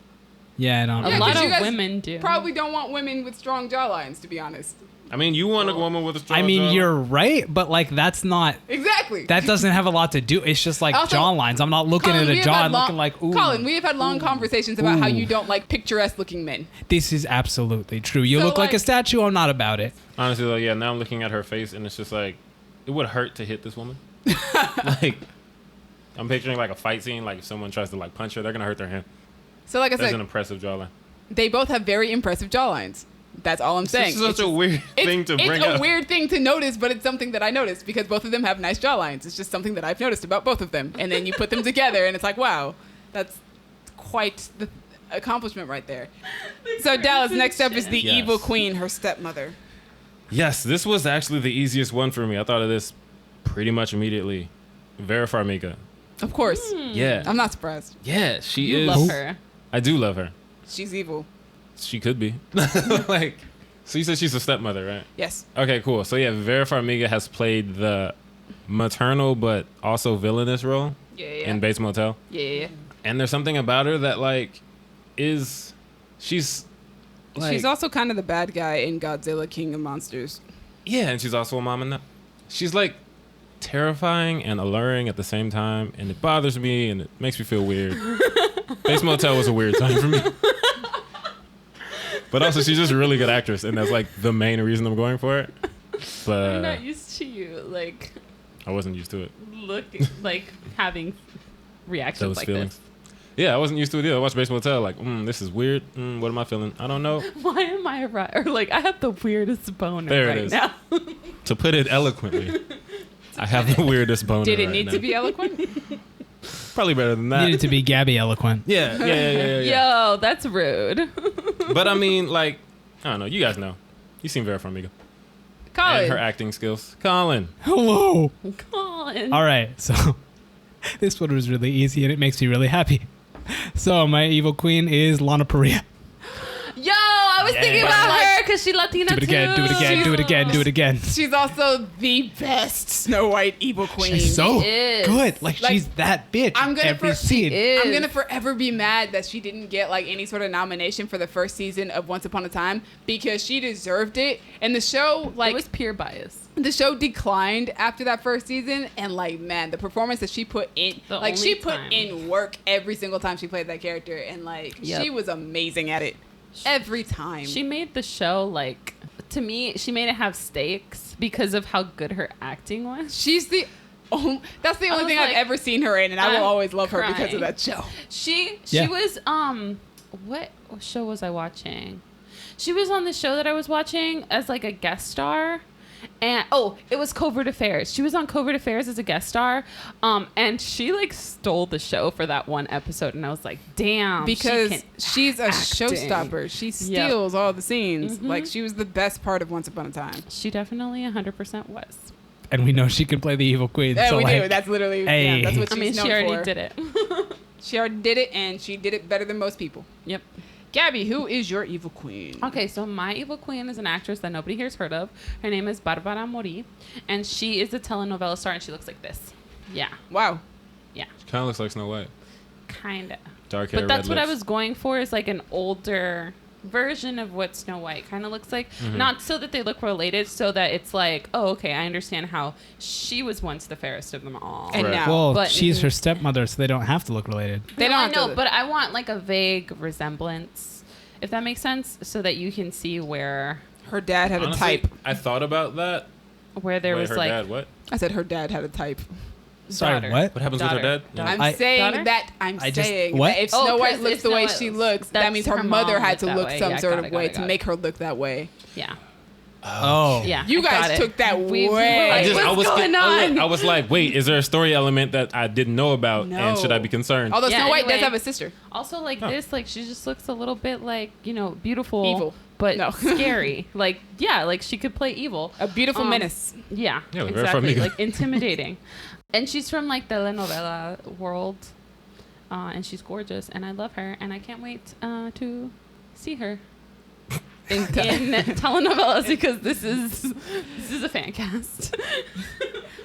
[SPEAKER 2] Yeah, I don't.
[SPEAKER 1] A
[SPEAKER 4] Yeah,
[SPEAKER 1] lot
[SPEAKER 4] 'cause you
[SPEAKER 1] of
[SPEAKER 4] guys
[SPEAKER 1] women do.
[SPEAKER 4] Probably don't want women with strong jawlines, to be honest.
[SPEAKER 3] I mean, you want a woman with a strong
[SPEAKER 2] I mean,
[SPEAKER 3] jawline?
[SPEAKER 2] you're right, but like that's not.
[SPEAKER 4] Exactly.
[SPEAKER 2] That doesn't have a lot to do. It's just like
[SPEAKER 4] Also,
[SPEAKER 2] jawlines. I'm not looking
[SPEAKER 4] Colin,
[SPEAKER 2] at
[SPEAKER 4] we
[SPEAKER 2] a
[SPEAKER 4] have
[SPEAKER 2] jaw
[SPEAKER 4] had
[SPEAKER 2] and
[SPEAKER 4] long-
[SPEAKER 2] looking like, ooh.
[SPEAKER 4] Colin, we have had long conversations about how
[SPEAKER 2] Ooh.
[SPEAKER 4] you don't like picturesque looking men.
[SPEAKER 2] This is absolutely true. You
[SPEAKER 4] So,
[SPEAKER 2] look like a
[SPEAKER 4] like-
[SPEAKER 2] statue. I'm not about it.
[SPEAKER 3] Honestly, though, yeah. Now I'm looking at her face, and it's just like, it would hurt to hit this woman. Like, I'm picturing like a fight scene. Like, if someone tries to like punch her, they're gonna hurt their hand.
[SPEAKER 4] So like I
[SPEAKER 3] That's
[SPEAKER 4] said,
[SPEAKER 3] an impressive jawline.
[SPEAKER 4] they both have very impressive jawlines. That's all I'm saying.
[SPEAKER 3] This is such a weird thing to bring
[SPEAKER 4] It's
[SPEAKER 3] up.
[SPEAKER 4] a weird thing to notice, but it's something that I noticed because both of them have nice jawlines. It's just something that I've noticed about both of them. And then you put them together, and it's like, wow, that's quite the accomplishment right there. So Dallas, next up is the
[SPEAKER 3] Yes.
[SPEAKER 4] evil queen, her stepmother.
[SPEAKER 3] Yes, this was actually the easiest one for me. I thought of this pretty much immediately. Vera Farmiga.
[SPEAKER 4] Of course.
[SPEAKER 3] Yeah.
[SPEAKER 4] I'm not surprised.
[SPEAKER 3] Yeah, she
[SPEAKER 1] You
[SPEAKER 3] is.
[SPEAKER 1] love her.
[SPEAKER 3] I do love her.
[SPEAKER 4] She's evil.
[SPEAKER 3] She could be. Like, so you said she's a stepmother, right?
[SPEAKER 4] Yes.
[SPEAKER 3] Okay, cool. So yeah, Vera Farmiga has played the maternal but also villainous role
[SPEAKER 4] Yeah.
[SPEAKER 3] in Bates Motel.
[SPEAKER 4] Yeah.
[SPEAKER 3] And there's something about her that like she's
[SPEAKER 4] She's also kind of the bad guy in Godzilla King of Monsters.
[SPEAKER 3] Yeah, and she's also a mom in that. She's like terrifying and alluring at the same time, and it bothers me and it makes me feel weird. Base Motel was a weird time for me. But also, she's just a really good actress, and that's like the main reason I'm going for it. But
[SPEAKER 1] I'm not used to you, like,
[SPEAKER 3] I wasn't used to it.
[SPEAKER 1] like having reactions
[SPEAKER 3] Those
[SPEAKER 1] like
[SPEAKER 3] feelings. Yeah, I wasn't used to it either. I watched Base Motel, like, this is weird. What am I feeling? I don't know.
[SPEAKER 1] this. Why am I right? Or like, I have the weirdest boner
[SPEAKER 3] There it
[SPEAKER 1] right
[SPEAKER 3] is.
[SPEAKER 1] now.
[SPEAKER 3] To put it eloquently, I have the weirdest boner.
[SPEAKER 4] Did it
[SPEAKER 3] right
[SPEAKER 4] need
[SPEAKER 3] now.
[SPEAKER 4] to be eloquent?
[SPEAKER 3] Probably better than that.
[SPEAKER 2] Needed to be Gabby eloquent.
[SPEAKER 3] Yeah.
[SPEAKER 1] Yo, that's rude.
[SPEAKER 3] But I mean, like, I don't know. You guys know. You seem very from Amiga.
[SPEAKER 4] Colin.
[SPEAKER 3] And her acting skills. Colin.
[SPEAKER 2] Hello.
[SPEAKER 1] Colin.
[SPEAKER 2] All right, so this one was really easy and it makes me really happy. So my evil queen is Lana Parrilla.
[SPEAKER 1] Yo, I was thinking about her because she's Latina
[SPEAKER 2] Do it again, do it again, do it again, do it again.
[SPEAKER 4] She's also the best Snow White evil queen.
[SPEAKER 2] She's so
[SPEAKER 1] is.
[SPEAKER 2] good. Like
[SPEAKER 4] Like,
[SPEAKER 2] she's that bitch.
[SPEAKER 4] I'm gonna
[SPEAKER 2] every
[SPEAKER 4] for-
[SPEAKER 2] scene.
[SPEAKER 1] is.
[SPEAKER 4] I'm gonna forever be mad that she didn't get like any sort of nomination for the first season of Once Upon a Time because she deserved it. And the show, like,
[SPEAKER 1] it was pure bias.
[SPEAKER 4] the show declined after that first season, and like, man, the performance that she put in,
[SPEAKER 1] The
[SPEAKER 4] like, she
[SPEAKER 1] only
[SPEAKER 4] put
[SPEAKER 1] time.
[SPEAKER 4] in work every single time she played that character, and like,
[SPEAKER 1] Yep.
[SPEAKER 4] she was amazing at it every time.
[SPEAKER 1] She made the show, like, to me, she made it have stakes because of how good her acting was.
[SPEAKER 4] She's the that's the only
[SPEAKER 1] was
[SPEAKER 4] thing
[SPEAKER 1] like,
[SPEAKER 4] I've ever seen her in, and I will
[SPEAKER 1] I'm
[SPEAKER 4] always love her because of
[SPEAKER 1] crying.
[SPEAKER 4] that show.
[SPEAKER 1] She
[SPEAKER 2] Yeah.
[SPEAKER 1] was what show was I watching? She was on the show that I was watching as like a guest star. And it was Covert Affairs. She was on Covert Affairs as a guest star. And she like stole the show for that one episode, and I was like, damn.
[SPEAKER 4] Because she's a
[SPEAKER 1] acting.
[SPEAKER 4] showstopper. She steals all the scenes. Like, she was the best part of Once Upon a Time.
[SPEAKER 1] She definitely 100% was.
[SPEAKER 2] And we know she can play the evil queen.
[SPEAKER 4] Yeah,
[SPEAKER 2] so
[SPEAKER 4] we
[SPEAKER 2] like,
[SPEAKER 4] do. That's literally
[SPEAKER 2] Hey.
[SPEAKER 4] that's what
[SPEAKER 1] I
[SPEAKER 4] she's
[SPEAKER 1] mean,
[SPEAKER 4] known
[SPEAKER 1] she already
[SPEAKER 4] for.
[SPEAKER 1] did it.
[SPEAKER 4] She already did it, and she did it better than most people.
[SPEAKER 1] Yep.
[SPEAKER 4] Gabby, who is your evil queen?
[SPEAKER 1] Okay, so my evil queen is an actress that nobody here's heard of. Her name is Barbara Mori, and she is a telenovela star, and she looks like this. Yeah,
[SPEAKER 4] Wow.
[SPEAKER 1] yeah,
[SPEAKER 3] She kind of looks like Snow White.
[SPEAKER 1] kinda.
[SPEAKER 3] Dark hair,
[SPEAKER 1] But that's
[SPEAKER 3] red
[SPEAKER 1] what I
[SPEAKER 3] lips.
[SPEAKER 1] was going for, is like an older version of what Snow White kind of looks like. Not so that they look related, so that it's like, oh, okay, I understand how she was once the fairest of them all.
[SPEAKER 4] And
[SPEAKER 3] Right.
[SPEAKER 4] now.
[SPEAKER 2] well,
[SPEAKER 1] But-
[SPEAKER 2] she's her stepmother, so they don't have to look related.
[SPEAKER 4] They
[SPEAKER 1] No,
[SPEAKER 4] don't
[SPEAKER 1] I
[SPEAKER 4] have to-
[SPEAKER 1] know, but I want like a vague resemblance, if that makes sense, so that you can see where
[SPEAKER 4] her dad had
[SPEAKER 3] Honestly,
[SPEAKER 4] a type.
[SPEAKER 3] I thought about that.
[SPEAKER 1] there
[SPEAKER 3] Wait,
[SPEAKER 1] was
[SPEAKER 3] her
[SPEAKER 1] like
[SPEAKER 3] dad, what?
[SPEAKER 4] I said her dad had a type.
[SPEAKER 2] Sorry,
[SPEAKER 1] daughter.
[SPEAKER 2] what?
[SPEAKER 3] What happens with her dad?
[SPEAKER 1] Daughter.
[SPEAKER 4] I'm
[SPEAKER 2] I-
[SPEAKER 4] saying
[SPEAKER 1] Daughter?
[SPEAKER 4] that
[SPEAKER 2] I just-
[SPEAKER 4] saying
[SPEAKER 2] what?
[SPEAKER 4] that if
[SPEAKER 1] Oh,
[SPEAKER 4] Snow
[SPEAKER 1] 'cause
[SPEAKER 4] White looks
[SPEAKER 1] if
[SPEAKER 4] the
[SPEAKER 1] Snow
[SPEAKER 4] way
[SPEAKER 1] White
[SPEAKER 4] she
[SPEAKER 1] looks-
[SPEAKER 4] looks, that
[SPEAKER 1] that's
[SPEAKER 4] means her
[SPEAKER 1] her
[SPEAKER 4] mother
[SPEAKER 1] mom
[SPEAKER 4] had
[SPEAKER 1] looked
[SPEAKER 4] to
[SPEAKER 1] that
[SPEAKER 4] look
[SPEAKER 1] way.
[SPEAKER 4] some
[SPEAKER 1] Yeah,
[SPEAKER 4] sort
[SPEAKER 1] got
[SPEAKER 4] of
[SPEAKER 1] it,
[SPEAKER 4] way
[SPEAKER 1] got it,
[SPEAKER 4] to
[SPEAKER 1] got
[SPEAKER 4] make her look that way.
[SPEAKER 1] Yeah.
[SPEAKER 2] Oh.
[SPEAKER 1] Yeah.
[SPEAKER 4] You
[SPEAKER 1] got
[SPEAKER 4] guys
[SPEAKER 1] it.
[SPEAKER 4] took that
[SPEAKER 1] We-
[SPEAKER 4] way.
[SPEAKER 1] What's going on?
[SPEAKER 3] I was like, wait, is there a story element that I didn't know about,
[SPEAKER 4] No.
[SPEAKER 3] and should I be concerned?
[SPEAKER 4] Although
[SPEAKER 1] Yeah,
[SPEAKER 4] Snow White does
[SPEAKER 1] anyway.
[SPEAKER 4] have a sister.
[SPEAKER 1] Also, like
[SPEAKER 3] Huh.
[SPEAKER 1] this, like she just looks a little bit like, beautiful,
[SPEAKER 4] Evil.
[SPEAKER 1] but
[SPEAKER 4] No.
[SPEAKER 1] scary. Like, yeah, like she could play evil.
[SPEAKER 4] A beautiful menace.
[SPEAKER 1] Yeah,
[SPEAKER 3] Yeah, very
[SPEAKER 1] exactly.
[SPEAKER 3] familiar.
[SPEAKER 1] Like intimidating. And she's from like the telenovela world, and she's gorgeous, and I love her, and I can't wait to see her in telenovelas because this is a fan cast.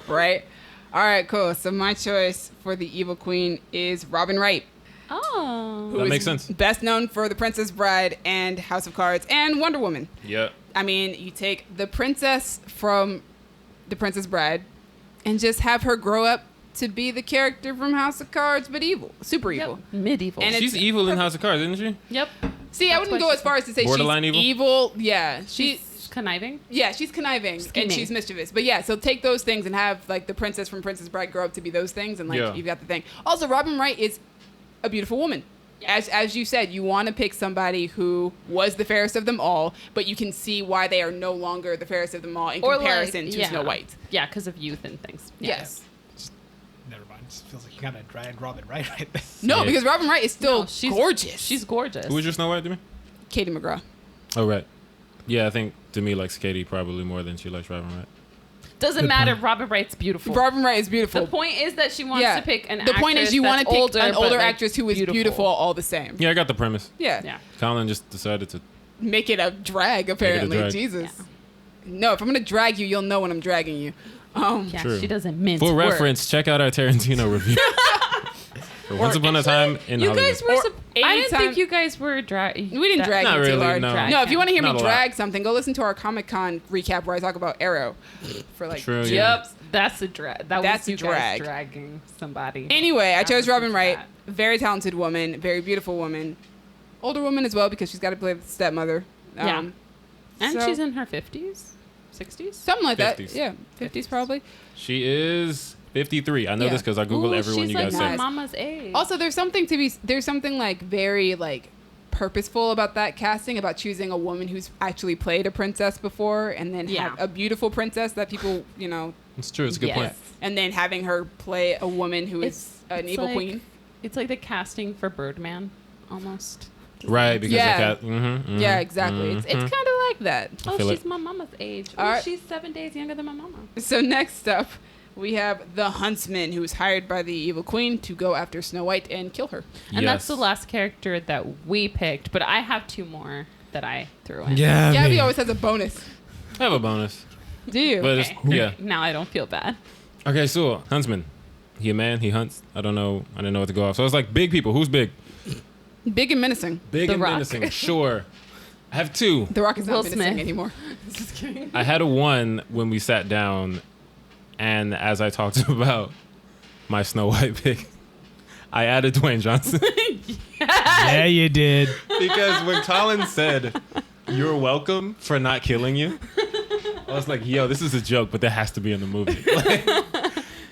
[SPEAKER 4] Right? All right, cool. So my choice for the evil queen is Robin Wright.
[SPEAKER 1] Oh.
[SPEAKER 4] who
[SPEAKER 3] That
[SPEAKER 4] is
[SPEAKER 3] makes sense.
[SPEAKER 4] Best known for The Princess Bride and House of Cards and Wonder Woman.
[SPEAKER 3] Yeah.
[SPEAKER 4] I mean, you take the princess from The Princess Bride and just have her grow up to be the character from House of Cards, but evil, super evil.
[SPEAKER 1] Yep. Medieval.
[SPEAKER 4] And
[SPEAKER 3] She's
[SPEAKER 4] it's
[SPEAKER 3] evil in House of Cards, isn't she?
[SPEAKER 1] Yep.
[SPEAKER 4] See, I
[SPEAKER 1] That's
[SPEAKER 4] wouldn't
[SPEAKER 1] what
[SPEAKER 4] go
[SPEAKER 1] she's
[SPEAKER 4] as far as to say
[SPEAKER 3] Borderline
[SPEAKER 4] she's
[SPEAKER 3] evil?
[SPEAKER 4] Yeah,
[SPEAKER 1] She's conniving.
[SPEAKER 4] she's conniving
[SPEAKER 1] Scheming.
[SPEAKER 4] and she's mischievous. But yeah, so take those things and have like the princess from Princess Bride grow up to be those things, and like
[SPEAKER 3] Yeah.
[SPEAKER 4] you've got the thing. Also, Robin Wright is a beautiful woman. As you said, you want to pick somebody who was the fairest of them all, but you can see why they are no longer the fairest of them all in comparison to Snow White.
[SPEAKER 1] Yeah, because of youth and things. Yeah.
[SPEAKER 4] Yes.
[SPEAKER 2] Never mind. It feels like you kind of dragged Robin right there.
[SPEAKER 4] No,
[SPEAKER 3] Yeah.
[SPEAKER 4] because Robin Wright is still
[SPEAKER 1] No, she's
[SPEAKER 4] gorgeous.
[SPEAKER 1] She's gorgeous.
[SPEAKER 3] Who was your Snow White to me?
[SPEAKER 4] Katie McGraw.
[SPEAKER 3] Oh, right. Yeah, I think Demi likes Katie probably more than she likes Robin Wright.
[SPEAKER 1] Doesn't
[SPEAKER 2] Good
[SPEAKER 1] matter.
[SPEAKER 2] point.
[SPEAKER 1] Robin Wright's beautiful.
[SPEAKER 4] Robin Wright is beautiful.
[SPEAKER 1] The point is that she wants
[SPEAKER 4] yeah.
[SPEAKER 1] to pick an
[SPEAKER 4] The point is you want to pick an
[SPEAKER 1] but,
[SPEAKER 4] older
[SPEAKER 1] like,
[SPEAKER 4] actress who is beautiful all the same.
[SPEAKER 3] Yeah, I got the premise.
[SPEAKER 4] Yeah.
[SPEAKER 1] Yeah.
[SPEAKER 3] Colin just decided to.
[SPEAKER 4] Make it a drag, apparently.
[SPEAKER 3] drag.
[SPEAKER 4] Jesus. No, if I'm going to drag you, you'll know when I'm dragging you.
[SPEAKER 1] Yeah,
[SPEAKER 3] True.
[SPEAKER 1] she doesn't mince
[SPEAKER 3] For
[SPEAKER 1] words.
[SPEAKER 3] reference, check out our Tarantino review. For Once Upon a Time in
[SPEAKER 1] You
[SPEAKER 3] Hollywood.
[SPEAKER 1] guys were I didn't think you guys were drag.
[SPEAKER 4] We didn't drag
[SPEAKER 3] Not
[SPEAKER 4] you too
[SPEAKER 3] really,
[SPEAKER 4] hard.
[SPEAKER 3] no.
[SPEAKER 4] No, if you want to hear me
[SPEAKER 3] Not a lot.
[SPEAKER 4] drag something, go listen to our Comic-Con recap where I talk about Arrow for like.
[SPEAKER 3] True, yeah.
[SPEAKER 1] Yep, that's a drag.
[SPEAKER 4] That's
[SPEAKER 1] was
[SPEAKER 4] a
[SPEAKER 1] you
[SPEAKER 4] drag.
[SPEAKER 1] guys dragging somebody.
[SPEAKER 4] Anyway, I
[SPEAKER 1] That
[SPEAKER 4] chose
[SPEAKER 1] was
[SPEAKER 4] Robin
[SPEAKER 1] just
[SPEAKER 4] Wright.
[SPEAKER 1] that.
[SPEAKER 4] Very talented woman, very beautiful woman, older woman as well because she's got to play the stepmother.
[SPEAKER 1] Yeah. And
[SPEAKER 4] so-
[SPEAKER 1] she's in her 50s, 60s.
[SPEAKER 4] Something like
[SPEAKER 3] 50s.
[SPEAKER 4] that. Yeah, 50s probably.
[SPEAKER 3] She is 53. I know
[SPEAKER 4] Yeah.
[SPEAKER 3] this because I googled
[SPEAKER 1] Ooh,
[SPEAKER 3] everyone
[SPEAKER 1] she's
[SPEAKER 3] you
[SPEAKER 1] like
[SPEAKER 3] guys
[SPEAKER 1] my
[SPEAKER 3] said.
[SPEAKER 1] mama's age.
[SPEAKER 4] Also, there's something like very like purposeful about that casting, about choosing a woman who's actually played a princess before and then
[SPEAKER 1] Yeah.
[SPEAKER 4] have a beautiful princess that people,
[SPEAKER 3] It's true. It's a good
[SPEAKER 1] Yes.
[SPEAKER 3] point.
[SPEAKER 4] and then having her play a woman who is an
[SPEAKER 1] it's
[SPEAKER 4] evil
[SPEAKER 1] like-
[SPEAKER 4] queen.
[SPEAKER 1] It's like the casting for Birdman, almost.
[SPEAKER 3] Right, because
[SPEAKER 4] Yeah. Yeah,
[SPEAKER 3] mhm,
[SPEAKER 4] exactly. It's
[SPEAKER 3] mhm.
[SPEAKER 4] kind of like that.
[SPEAKER 1] Oh,
[SPEAKER 3] feel
[SPEAKER 1] she's
[SPEAKER 3] it.
[SPEAKER 1] my mama's age.
[SPEAKER 4] All
[SPEAKER 1] Oh,
[SPEAKER 4] right.
[SPEAKER 1] she's 7 days younger than my mama.
[SPEAKER 4] So next up, we have the Huntsman, who is hired by the evil queen to go after Snow White and kill her.
[SPEAKER 1] And that's the
[SPEAKER 3] Yes.
[SPEAKER 1] last character that we picked, but I have 2 more that I threw in.
[SPEAKER 2] Yeah.
[SPEAKER 4] Gabby always has a bonus.
[SPEAKER 3] I have a bonus,
[SPEAKER 4] Do you?
[SPEAKER 3] but
[SPEAKER 1] Okay.
[SPEAKER 3] it's, yeah.
[SPEAKER 1] Now I don't feel bad.
[SPEAKER 3] Okay, so Huntsman, he a man, he hunts. I don't know. I didn't know what to go off. So it's like big people. Who's big?
[SPEAKER 4] Big and menacing.
[SPEAKER 3] Big
[SPEAKER 1] The
[SPEAKER 3] and
[SPEAKER 1] Rock.
[SPEAKER 3] menacing. Sure. I have 2.
[SPEAKER 4] The Rock is
[SPEAKER 1] Will
[SPEAKER 4] not menacing
[SPEAKER 1] Smith.
[SPEAKER 4] anymore.
[SPEAKER 1] Just kidding.
[SPEAKER 3] I had a 1 when we sat down, and as I talked about my Snow White pick, I added Dwayne Johnson
[SPEAKER 2] Yeah, you did.
[SPEAKER 3] because when Colin said, "You're welcome for not killing you," I was like, "Yo, this is a joke, but that has to be in the movie." Like,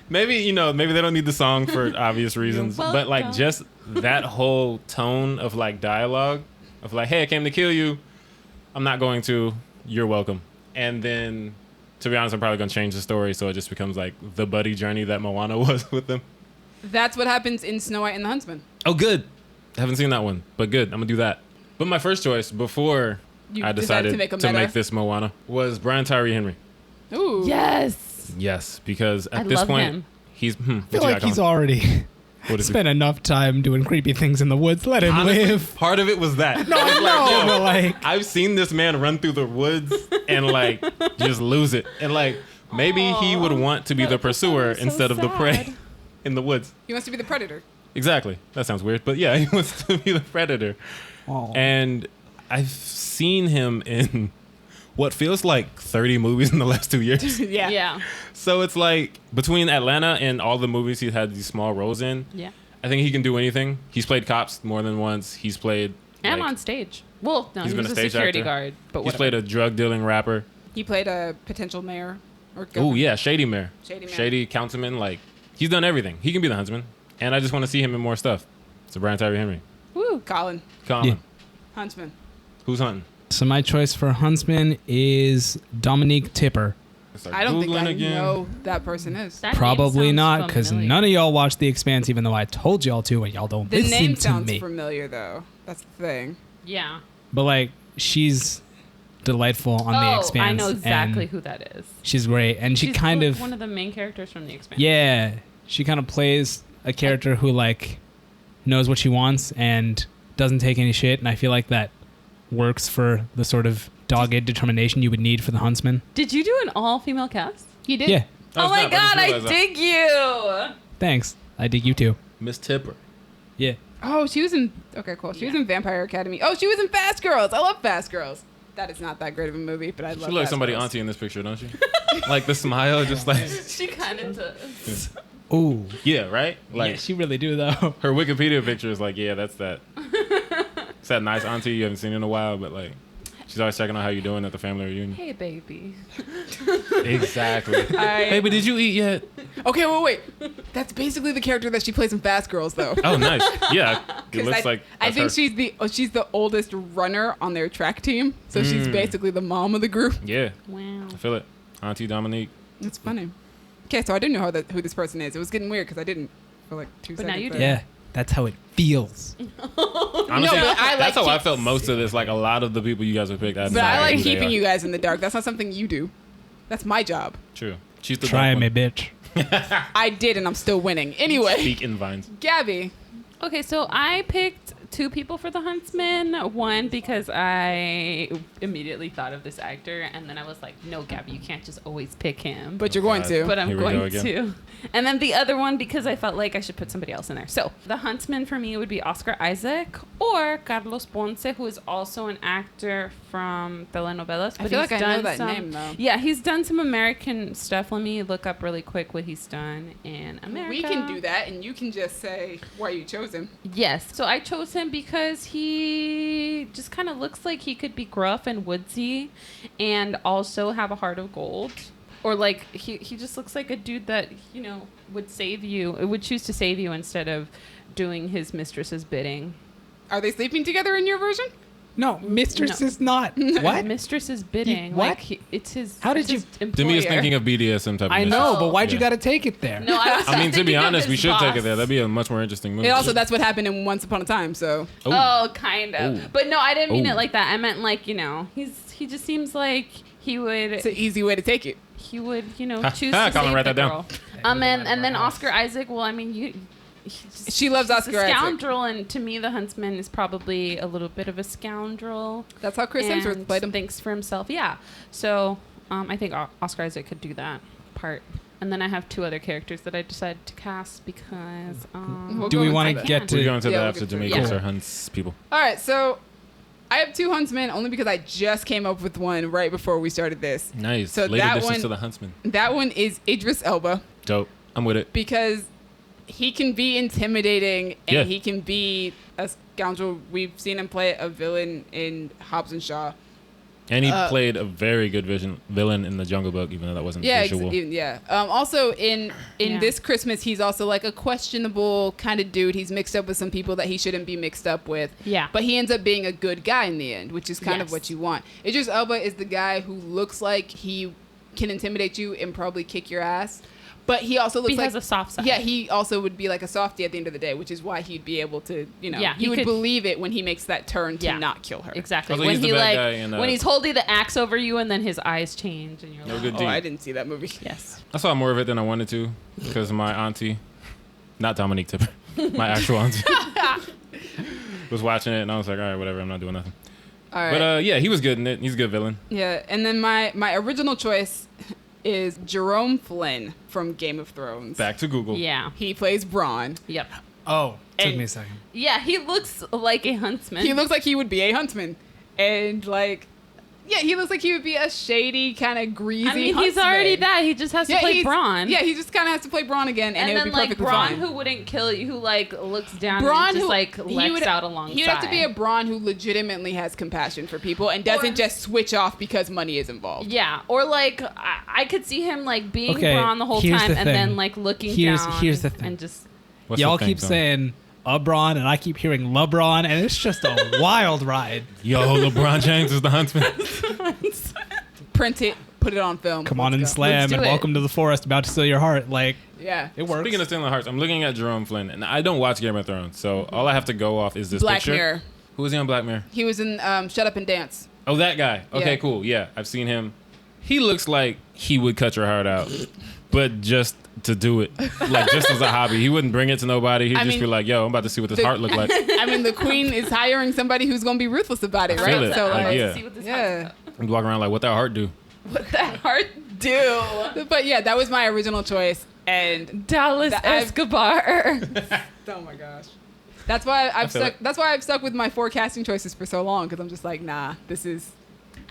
[SPEAKER 3] maybe maybe they don't need the song for obvious reasons, but like
[SPEAKER 1] welcome.
[SPEAKER 3] just that whole tone of like dialogue of like, "Hey, I came to kill you. I'm not going to. You're welcome." And then, to be honest, I'm probably gonna change the story so it just becomes like the buddy journey that Moana was with them.
[SPEAKER 4] That's what happens in Snow White and the Huntsman.
[SPEAKER 3] Oh, good. I haven't seen that one, but good. I'm gonna do that. But my first choice before
[SPEAKER 4] You
[SPEAKER 3] I decided
[SPEAKER 4] to make a meta.
[SPEAKER 3] this Moana was Brian Tyree Henry.
[SPEAKER 4] Ooh.
[SPEAKER 1] Yes.
[SPEAKER 3] Yes, because at
[SPEAKER 1] I
[SPEAKER 3] this
[SPEAKER 1] love
[SPEAKER 3] point
[SPEAKER 1] him.
[SPEAKER 3] he's.
[SPEAKER 2] I feel like he's
[SPEAKER 3] all.
[SPEAKER 2] already
[SPEAKER 3] What is it?
[SPEAKER 2] spent enough time doing creepy things in the woods. Let him
[SPEAKER 3] Honestly,
[SPEAKER 2] live.
[SPEAKER 3] part of it was that.
[SPEAKER 2] No,
[SPEAKER 3] I was like,
[SPEAKER 2] no,
[SPEAKER 3] yo,
[SPEAKER 2] but like,
[SPEAKER 3] I've seen this man run through the woods and like just lose it, and like maybe he would want to be the pursuer
[SPEAKER 1] so
[SPEAKER 3] instead of the prey
[SPEAKER 1] sad.
[SPEAKER 3] in the woods.
[SPEAKER 4] He wants to be the predator.
[SPEAKER 3] Exactly. That sounds weird, but yeah, he wants to be the predator.
[SPEAKER 2] oh.
[SPEAKER 3] And I've seen him in what feels like 30 movies in the last 2 years.
[SPEAKER 4] Yeah.
[SPEAKER 1] Yeah.
[SPEAKER 3] So it's like between Atlanta and all the movies he's had these small roles in,
[SPEAKER 1] Yeah.
[SPEAKER 3] I think he can do anything. He's played cops more than once. He's played
[SPEAKER 1] And
[SPEAKER 3] like,
[SPEAKER 1] on stage. Well, no,
[SPEAKER 3] He's
[SPEAKER 1] he
[SPEAKER 3] been
[SPEAKER 1] was
[SPEAKER 3] a
[SPEAKER 1] a
[SPEAKER 3] stage
[SPEAKER 1] security
[SPEAKER 3] actor.
[SPEAKER 1] guard, but
[SPEAKER 3] he's
[SPEAKER 1] whatever.
[SPEAKER 3] played a drug dealing rapper.
[SPEAKER 4] He played a potential mayor or
[SPEAKER 3] Oh
[SPEAKER 4] governor.
[SPEAKER 3] yeah, Shady Mayor.
[SPEAKER 4] Shady Mayor.
[SPEAKER 3] Shady councilman. Like he's done everything. He can be the Huntsman. And I just want to see him in more stuff. So Brian Tyree Henry.
[SPEAKER 4] Woo. Colin.
[SPEAKER 3] Colin.
[SPEAKER 2] Yeah.
[SPEAKER 4] Huntsman.
[SPEAKER 3] Who's hunting?
[SPEAKER 2] So my choice for Huntsman is Dominique Tipper.
[SPEAKER 3] Start
[SPEAKER 4] I don't think
[SPEAKER 3] Googling
[SPEAKER 4] I
[SPEAKER 3] again.
[SPEAKER 4] know who that person is.
[SPEAKER 1] That name
[SPEAKER 2] Probably
[SPEAKER 1] sounds
[SPEAKER 2] not, because
[SPEAKER 1] familiar.
[SPEAKER 2] none of y'all watch The Expanse, even though I told y'all to, and y'all don't
[SPEAKER 4] The
[SPEAKER 2] listen
[SPEAKER 4] name
[SPEAKER 2] to
[SPEAKER 4] sounds
[SPEAKER 2] me.
[SPEAKER 4] familiar, though. That's the thing.
[SPEAKER 1] Yeah.
[SPEAKER 2] But like, she's delightful on The Expanse.
[SPEAKER 1] I know exactly
[SPEAKER 2] and
[SPEAKER 1] who that is.
[SPEAKER 2] She's great, and she
[SPEAKER 1] She's
[SPEAKER 2] kind
[SPEAKER 1] like
[SPEAKER 2] of
[SPEAKER 1] one of the main characters from The Expanse.
[SPEAKER 2] yeah, she kind of plays a character who like knows what she wants and doesn't take any shit, and I feel like that works for the sort of dogged determination you would need for the Huntsman.
[SPEAKER 1] Did you do an all-female cast?
[SPEAKER 4] He did.
[SPEAKER 2] Yeah,
[SPEAKER 1] Oh my
[SPEAKER 3] snap, I just
[SPEAKER 1] god, I
[SPEAKER 3] realized that.
[SPEAKER 1] dig you.
[SPEAKER 2] thanks. I dig you too.
[SPEAKER 3] Miss Tipper.
[SPEAKER 2] Yeah.
[SPEAKER 4] Oh, she was in. Okay, cool. She was
[SPEAKER 1] Yeah.
[SPEAKER 4] in Vampire Academy. Oh, she was in Fast Girls. I love Fast Girls. That is not that great of a movie, but I love.
[SPEAKER 3] She looks like
[SPEAKER 4] Fast
[SPEAKER 3] somebody
[SPEAKER 4] Girls.
[SPEAKER 3] auntie in this picture, don't she? Like the smile, just like
[SPEAKER 1] She kind of does.
[SPEAKER 2] Ooh.
[SPEAKER 3] yeah, right? Like
[SPEAKER 2] Yeah, she really do though.
[SPEAKER 3] her Wikipedia picture is like, yeah, that's that. It's that nice auntie you haven't seen in a while, but like she's always checking on how you doing at the family reunion.
[SPEAKER 1] Hey, baby.
[SPEAKER 3] Exactly.
[SPEAKER 4] I-
[SPEAKER 3] Hey, but did you eat yet?
[SPEAKER 4] Okay, well, wait. That's basically the character that she plays in Fast Girls, though.
[SPEAKER 3] Oh, nice. Yeah, it
[SPEAKER 4] 'Cause
[SPEAKER 3] looks
[SPEAKER 4] I,
[SPEAKER 3] like
[SPEAKER 4] I
[SPEAKER 3] that's
[SPEAKER 4] think
[SPEAKER 3] her.
[SPEAKER 4] she's the oldest runner on their track team, so she's basically the mom of the group.
[SPEAKER 3] Yeah,
[SPEAKER 1] Wow.
[SPEAKER 3] I feel it. Auntie Dominique.
[SPEAKER 4] It's funny. Okay, so I didn't know who this person is. It was getting weird because I didn't for like 2
[SPEAKER 1] But
[SPEAKER 4] seconds.
[SPEAKER 1] now you
[SPEAKER 4] there.
[SPEAKER 1] do.
[SPEAKER 2] Yeah, that's how it feels.
[SPEAKER 3] Honestly,
[SPEAKER 4] but I
[SPEAKER 3] that's
[SPEAKER 4] like
[SPEAKER 3] how I
[SPEAKER 4] keep-
[SPEAKER 3] felt most of this. Like a lot of the people you guys have picked. I have
[SPEAKER 4] But
[SPEAKER 3] no
[SPEAKER 4] I
[SPEAKER 3] idea
[SPEAKER 4] like
[SPEAKER 3] who they
[SPEAKER 4] keeping
[SPEAKER 3] are.
[SPEAKER 4] you guys in the dark. That's not something you do. That's my job.
[SPEAKER 3] True. She's the
[SPEAKER 2] Try
[SPEAKER 3] dark
[SPEAKER 2] me,
[SPEAKER 3] one.
[SPEAKER 2] bitch.
[SPEAKER 4] I did, and I'm still winning. Anyway,
[SPEAKER 3] Speak in vines.
[SPEAKER 4] Gabby.
[SPEAKER 1] Okay, so I picked two people for the Huntsman. One, because I immediately thought of this actor, and then I was like, no, Gabby, you can't just always pick him.
[SPEAKER 4] But you're going to.
[SPEAKER 1] But I'm
[SPEAKER 3] Here we go
[SPEAKER 1] going
[SPEAKER 3] again.
[SPEAKER 1] to. And then the other one, because I felt like I should put somebody else in there. So the Huntsman for me would be Oscar Isaac or Carlos Ponce, who is also an actor from telenovelas.
[SPEAKER 4] I feel like I know that name, though.
[SPEAKER 1] Yeah, he's done some American stuff. Let me look up really quick what he's done in America.
[SPEAKER 4] We can do that, and you can just say why you chose him.
[SPEAKER 1] Yes. So I chose him because he just kind of looks like he could be gruff and woodsy and also have a heart of gold. Or like he just looks like a dude that, you know, would choose to save you instead of doing his mistress's bidding.
[SPEAKER 4] Are they sleeping together in your version?
[SPEAKER 2] No, mistress
[SPEAKER 1] No.
[SPEAKER 2] is not. What?
[SPEAKER 1] Mistress's bidding.
[SPEAKER 2] what?
[SPEAKER 1] Like it's his.
[SPEAKER 2] How did
[SPEAKER 1] it's
[SPEAKER 2] you-
[SPEAKER 1] his employer.
[SPEAKER 3] Demi is thinking of BDSM type of
[SPEAKER 2] I
[SPEAKER 3] mission.
[SPEAKER 2] know, but
[SPEAKER 1] Oh.
[SPEAKER 2] why'd you
[SPEAKER 3] Yeah.
[SPEAKER 2] got to take it there?
[SPEAKER 1] No, I was.
[SPEAKER 3] I mean, to be
[SPEAKER 1] thinking of
[SPEAKER 3] honest, we
[SPEAKER 1] his
[SPEAKER 3] should take it
[SPEAKER 1] boss.
[SPEAKER 3] there. That'd be a much more interesting movie.
[SPEAKER 4] And also, that's what happened in Once Upon a Time, so.
[SPEAKER 1] Oh, kind of.
[SPEAKER 3] Ooh.
[SPEAKER 1] But no, I didn't mean
[SPEAKER 3] Ooh.
[SPEAKER 1] it like that. I meant like, you know, he just seems like he would.
[SPEAKER 4] It's an easy way to take it.
[SPEAKER 1] He would, you know,
[SPEAKER 3] Ha,
[SPEAKER 1] choose
[SPEAKER 3] ha,
[SPEAKER 1] to
[SPEAKER 3] Colin,
[SPEAKER 1] save
[SPEAKER 3] write
[SPEAKER 1] the
[SPEAKER 3] that down.
[SPEAKER 1] girl.
[SPEAKER 2] Everyone
[SPEAKER 1] And then
[SPEAKER 2] in our
[SPEAKER 1] Oscar Isaac. Well, I mean,
[SPEAKER 4] She loves
[SPEAKER 1] he's
[SPEAKER 4] Oscar
[SPEAKER 1] a
[SPEAKER 4] Isaac.
[SPEAKER 1] scoundrel, and to me, the Huntsman is probably a little bit of a scoundrel.
[SPEAKER 4] That's how Chris
[SPEAKER 1] and
[SPEAKER 4] Hemsworth played him.
[SPEAKER 1] Thinks for himself. Yeah. So I think Oscar Isaac could do that part. And then I have two other characters that I decided to cast because.
[SPEAKER 4] We'll
[SPEAKER 2] Do
[SPEAKER 4] go
[SPEAKER 2] we
[SPEAKER 4] into
[SPEAKER 2] want to
[SPEAKER 4] that.
[SPEAKER 2] get
[SPEAKER 3] We're
[SPEAKER 2] to?
[SPEAKER 3] going to
[SPEAKER 4] Yeah,
[SPEAKER 3] that
[SPEAKER 4] we'll
[SPEAKER 3] after
[SPEAKER 4] get to it.
[SPEAKER 3] Jamaica
[SPEAKER 1] Yeah.
[SPEAKER 3] or Hunts people.
[SPEAKER 4] All right, so I have two Huntsmen only because I just came up with one right before we started this.
[SPEAKER 3] Nice.
[SPEAKER 4] So
[SPEAKER 3] Late
[SPEAKER 4] that
[SPEAKER 3] additions
[SPEAKER 4] one-
[SPEAKER 3] to the Huntsman.
[SPEAKER 4] That one is Idris Elba
[SPEAKER 3] Dope. I'm with it.
[SPEAKER 4] because he can be intimidating and
[SPEAKER 3] Yeah.
[SPEAKER 4] he can be a scoundrel. We've seen him play a villain in Hobbs and Shaw.
[SPEAKER 3] And he played a very good villain in the Jungle Book, even though that wasn't
[SPEAKER 4] Yeah,
[SPEAKER 3] visual.
[SPEAKER 4] yeah. Also, in
[SPEAKER 1] Yeah.
[SPEAKER 4] this Christmas, he's also like a questionable kind of dude. He's mixed up with some people that he shouldn't be mixed up with.
[SPEAKER 1] Yeah.
[SPEAKER 4] But he ends up being a good guy in the end, which is kind of
[SPEAKER 1] Yes.
[SPEAKER 4] what you want. Idris Elba is the guy who looks like he can intimidate you and probably kick your ass. But he also looks
[SPEAKER 1] He
[SPEAKER 4] like
[SPEAKER 1] has a soft side.
[SPEAKER 4] Yeah, he also would be like a softie at the end of the day, which is why he'd be able to, you know,
[SPEAKER 1] Yeah,
[SPEAKER 4] you
[SPEAKER 1] he
[SPEAKER 4] would
[SPEAKER 1] could-
[SPEAKER 4] believe it when he makes that turn to
[SPEAKER 1] Yeah.
[SPEAKER 4] not kill her.
[SPEAKER 1] Exactly.
[SPEAKER 3] Also,
[SPEAKER 1] When
[SPEAKER 3] he's the
[SPEAKER 1] he
[SPEAKER 3] bad
[SPEAKER 1] like
[SPEAKER 3] guy in,
[SPEAKER 1] when he's holding the axe over you and then his eyes change and you're
[SPEAKER 3] No
[SPEAKER 1] like,
[SPEAKER 3] Good
[SPEAKER 4] Oh,
[SPEAKER 3] Deed.
[SPEAKER 4] I didn't see that movie.
[SPEAKER 1] yes.
[SPEAKER 3] I saw more of it than I wanted to because my auntie, not Dominique Tipper, my actual auntie, was watching it, and I was like, all right, whatever, I'm not doing nothing.
[SPEAKER 4] All right.
[SPEAKER 3] But yeah, he was good in it. He's a good villain.
[SPEAKER 4] Yeah, and then my original choice is Jerome Flynn from Game of Thrones.
[SPEAKER 3] Back to Google.
[SPEAKER 1] Yeah.
[SPEAKER 4] He plays Bronn.
[SPEAKER 1] Yep.
[SPEAKER 2] Oh, took
[SPEAKER 4] And-
[SPEAKER 2] me a second.
[SPEAKER 1] Yeah, he looks like a huntsman.
[SPEAKER 4] He looks like he would be a huntsman. And like, yeah, he looks like he would be a shady, kind of greasy
[SPEAKER 1] I mean, he's
[SPEAKER 4] huntsman.
[SPEAKER 1] already that. He just has to play
[SPEAKER 4] he's-
[SPEAKER 1] Braun.
[SPEAKER 4] Yeah, he just kind of has to play Bronn again, and,
[SPEAKER 1] and
[SPEAKER 4] it
[SPEAKER 1] then
[SPEAKER 4] would be
[SPEAKER 1] like
[SPEAKER 4] perfectly
[SPEAKER 1] Braun,
[SPEAKER 4] fine.
[SPEAKER 1] who wouldn't kill you, who like looks down
[SPEAKER 4] Bronn
[SPEAKER 1] and just
[SPEAKER 4] who-
[SPEAKER 1] like
[SPEAKER 4] he
[SPEAKER 1] lets
[SPEAKER 4] would-
[SPEAKER 1] out alongside.
[SPEAKER 4] He'd have to be a Bronn who legitimately has compassion for people and doesn't
[SPEAKER 1] Or-
[SPEAKER 4] just switch off because money is involved.
[SPEAKER 1] Yeah, or like I could see him like being
[SPEAKER 2] Okay,
[SPEAKER 1] Braun the whole
[SPEAKER 2] here's
[SPEAKER 1] time
[SPEAKER 2] the
[SPEAKER 1] and then
[SPEAKER 2] thing.
[SPEAKER 1] like looking
[SPEAKER 2] Here's-
[SPEAKER 1] down.
[SPEAKER 2] here's the thing.
[SPEAKER 1] And just
[SPEAKER 3] What's
[SPEAKER 2] Y'all
[SPEAKER 3] the thing,
[SPEAKER 2] keep
[SPEAKER 3] son?
[SPEAKER 2] saying LeBron, and I keep hearing LeBron, and it's just a wild ride.
[SPEAKER 3] Yo, LeBron James is the Huntsman.
[SPEAKER 4] Print it, put it on film.
[SPEAKER 2] Come on
[SPEAKER 4] Let's
[SPEAKER 2] and
[SPEAKER 4] go.
[SPEAKER 2] slam,
[SPEAKER 1] do
[SPEAKER 2] and
[SPEAKER 1] it.
[SPEAKER 2] welcome to the forest, about to steal your heart. Like,
[SPEAKER 4] Yeah.
[SPEAKER 2] it works.
[SPEAKER 3] Speaking of stealing hearts, I'm looking at Jerome Flynn, and I don't watch Game of Thrones, so all I have to go off is this
[SPEAKER 4] Black
[SPEAKER 3] picture.
[SPEAKER 4] Mirror.
[SPEAKER 3] Who was he on Black Mirror?
[SPEAKER 4] He was in Shut Up and Dance.
[SPEAKER 3] Oh, that guy. Okay,
[SPEAKER 4] Yeah.
[SPEAKER 3] cool. Yeah, I've seen him. He looks like he would cut your heart out, but just to do it, like just as a hobby. He wouldn't bring it to nobody. He'd
[SPEAKER 4] I
[SPEAKER 3] just
[SPEAKER 4] mean,
[SPEAKER 3] be like, "Yo, I'm about to see what this
[SPEAKER 4] the-
[SPEAKER 3] heart look like."
[SPEAKER 4] I mean, the queen is hiring somebody who's going to be ruthless about it,
[SPEAKER 3] I
[SPEAKER 4] right?
[SPEAKER 3] feel it.
[SPEAKER 4] So,
[SPEAKER 3] Like,
[SPEAKER 4] like,
[SPEAKER 3] yeah.
[SPEAKER 1] see what this
[SPEAKER 4] yeah.
[SPEAKER 3] He'd walk around like, "What that heart do?"
[SPEAKER 1] what that heart do.
[SPEAKER 4] But yeah, that was my original choice. And
[SPEAKER 1] Dallas
[SPEAKER 4] I've-
[SPEAKER 1] Escobar.
[SPEAKER 4] oh my gosh. That's why I've
[SPEAKER 3] feel
[SPEAKER 4] stuck.
[SPEAKER 3] it.
[SPEAKER 4] That's why I've stuck with my 4 casting choices for so long, because I'm just like, nah, this is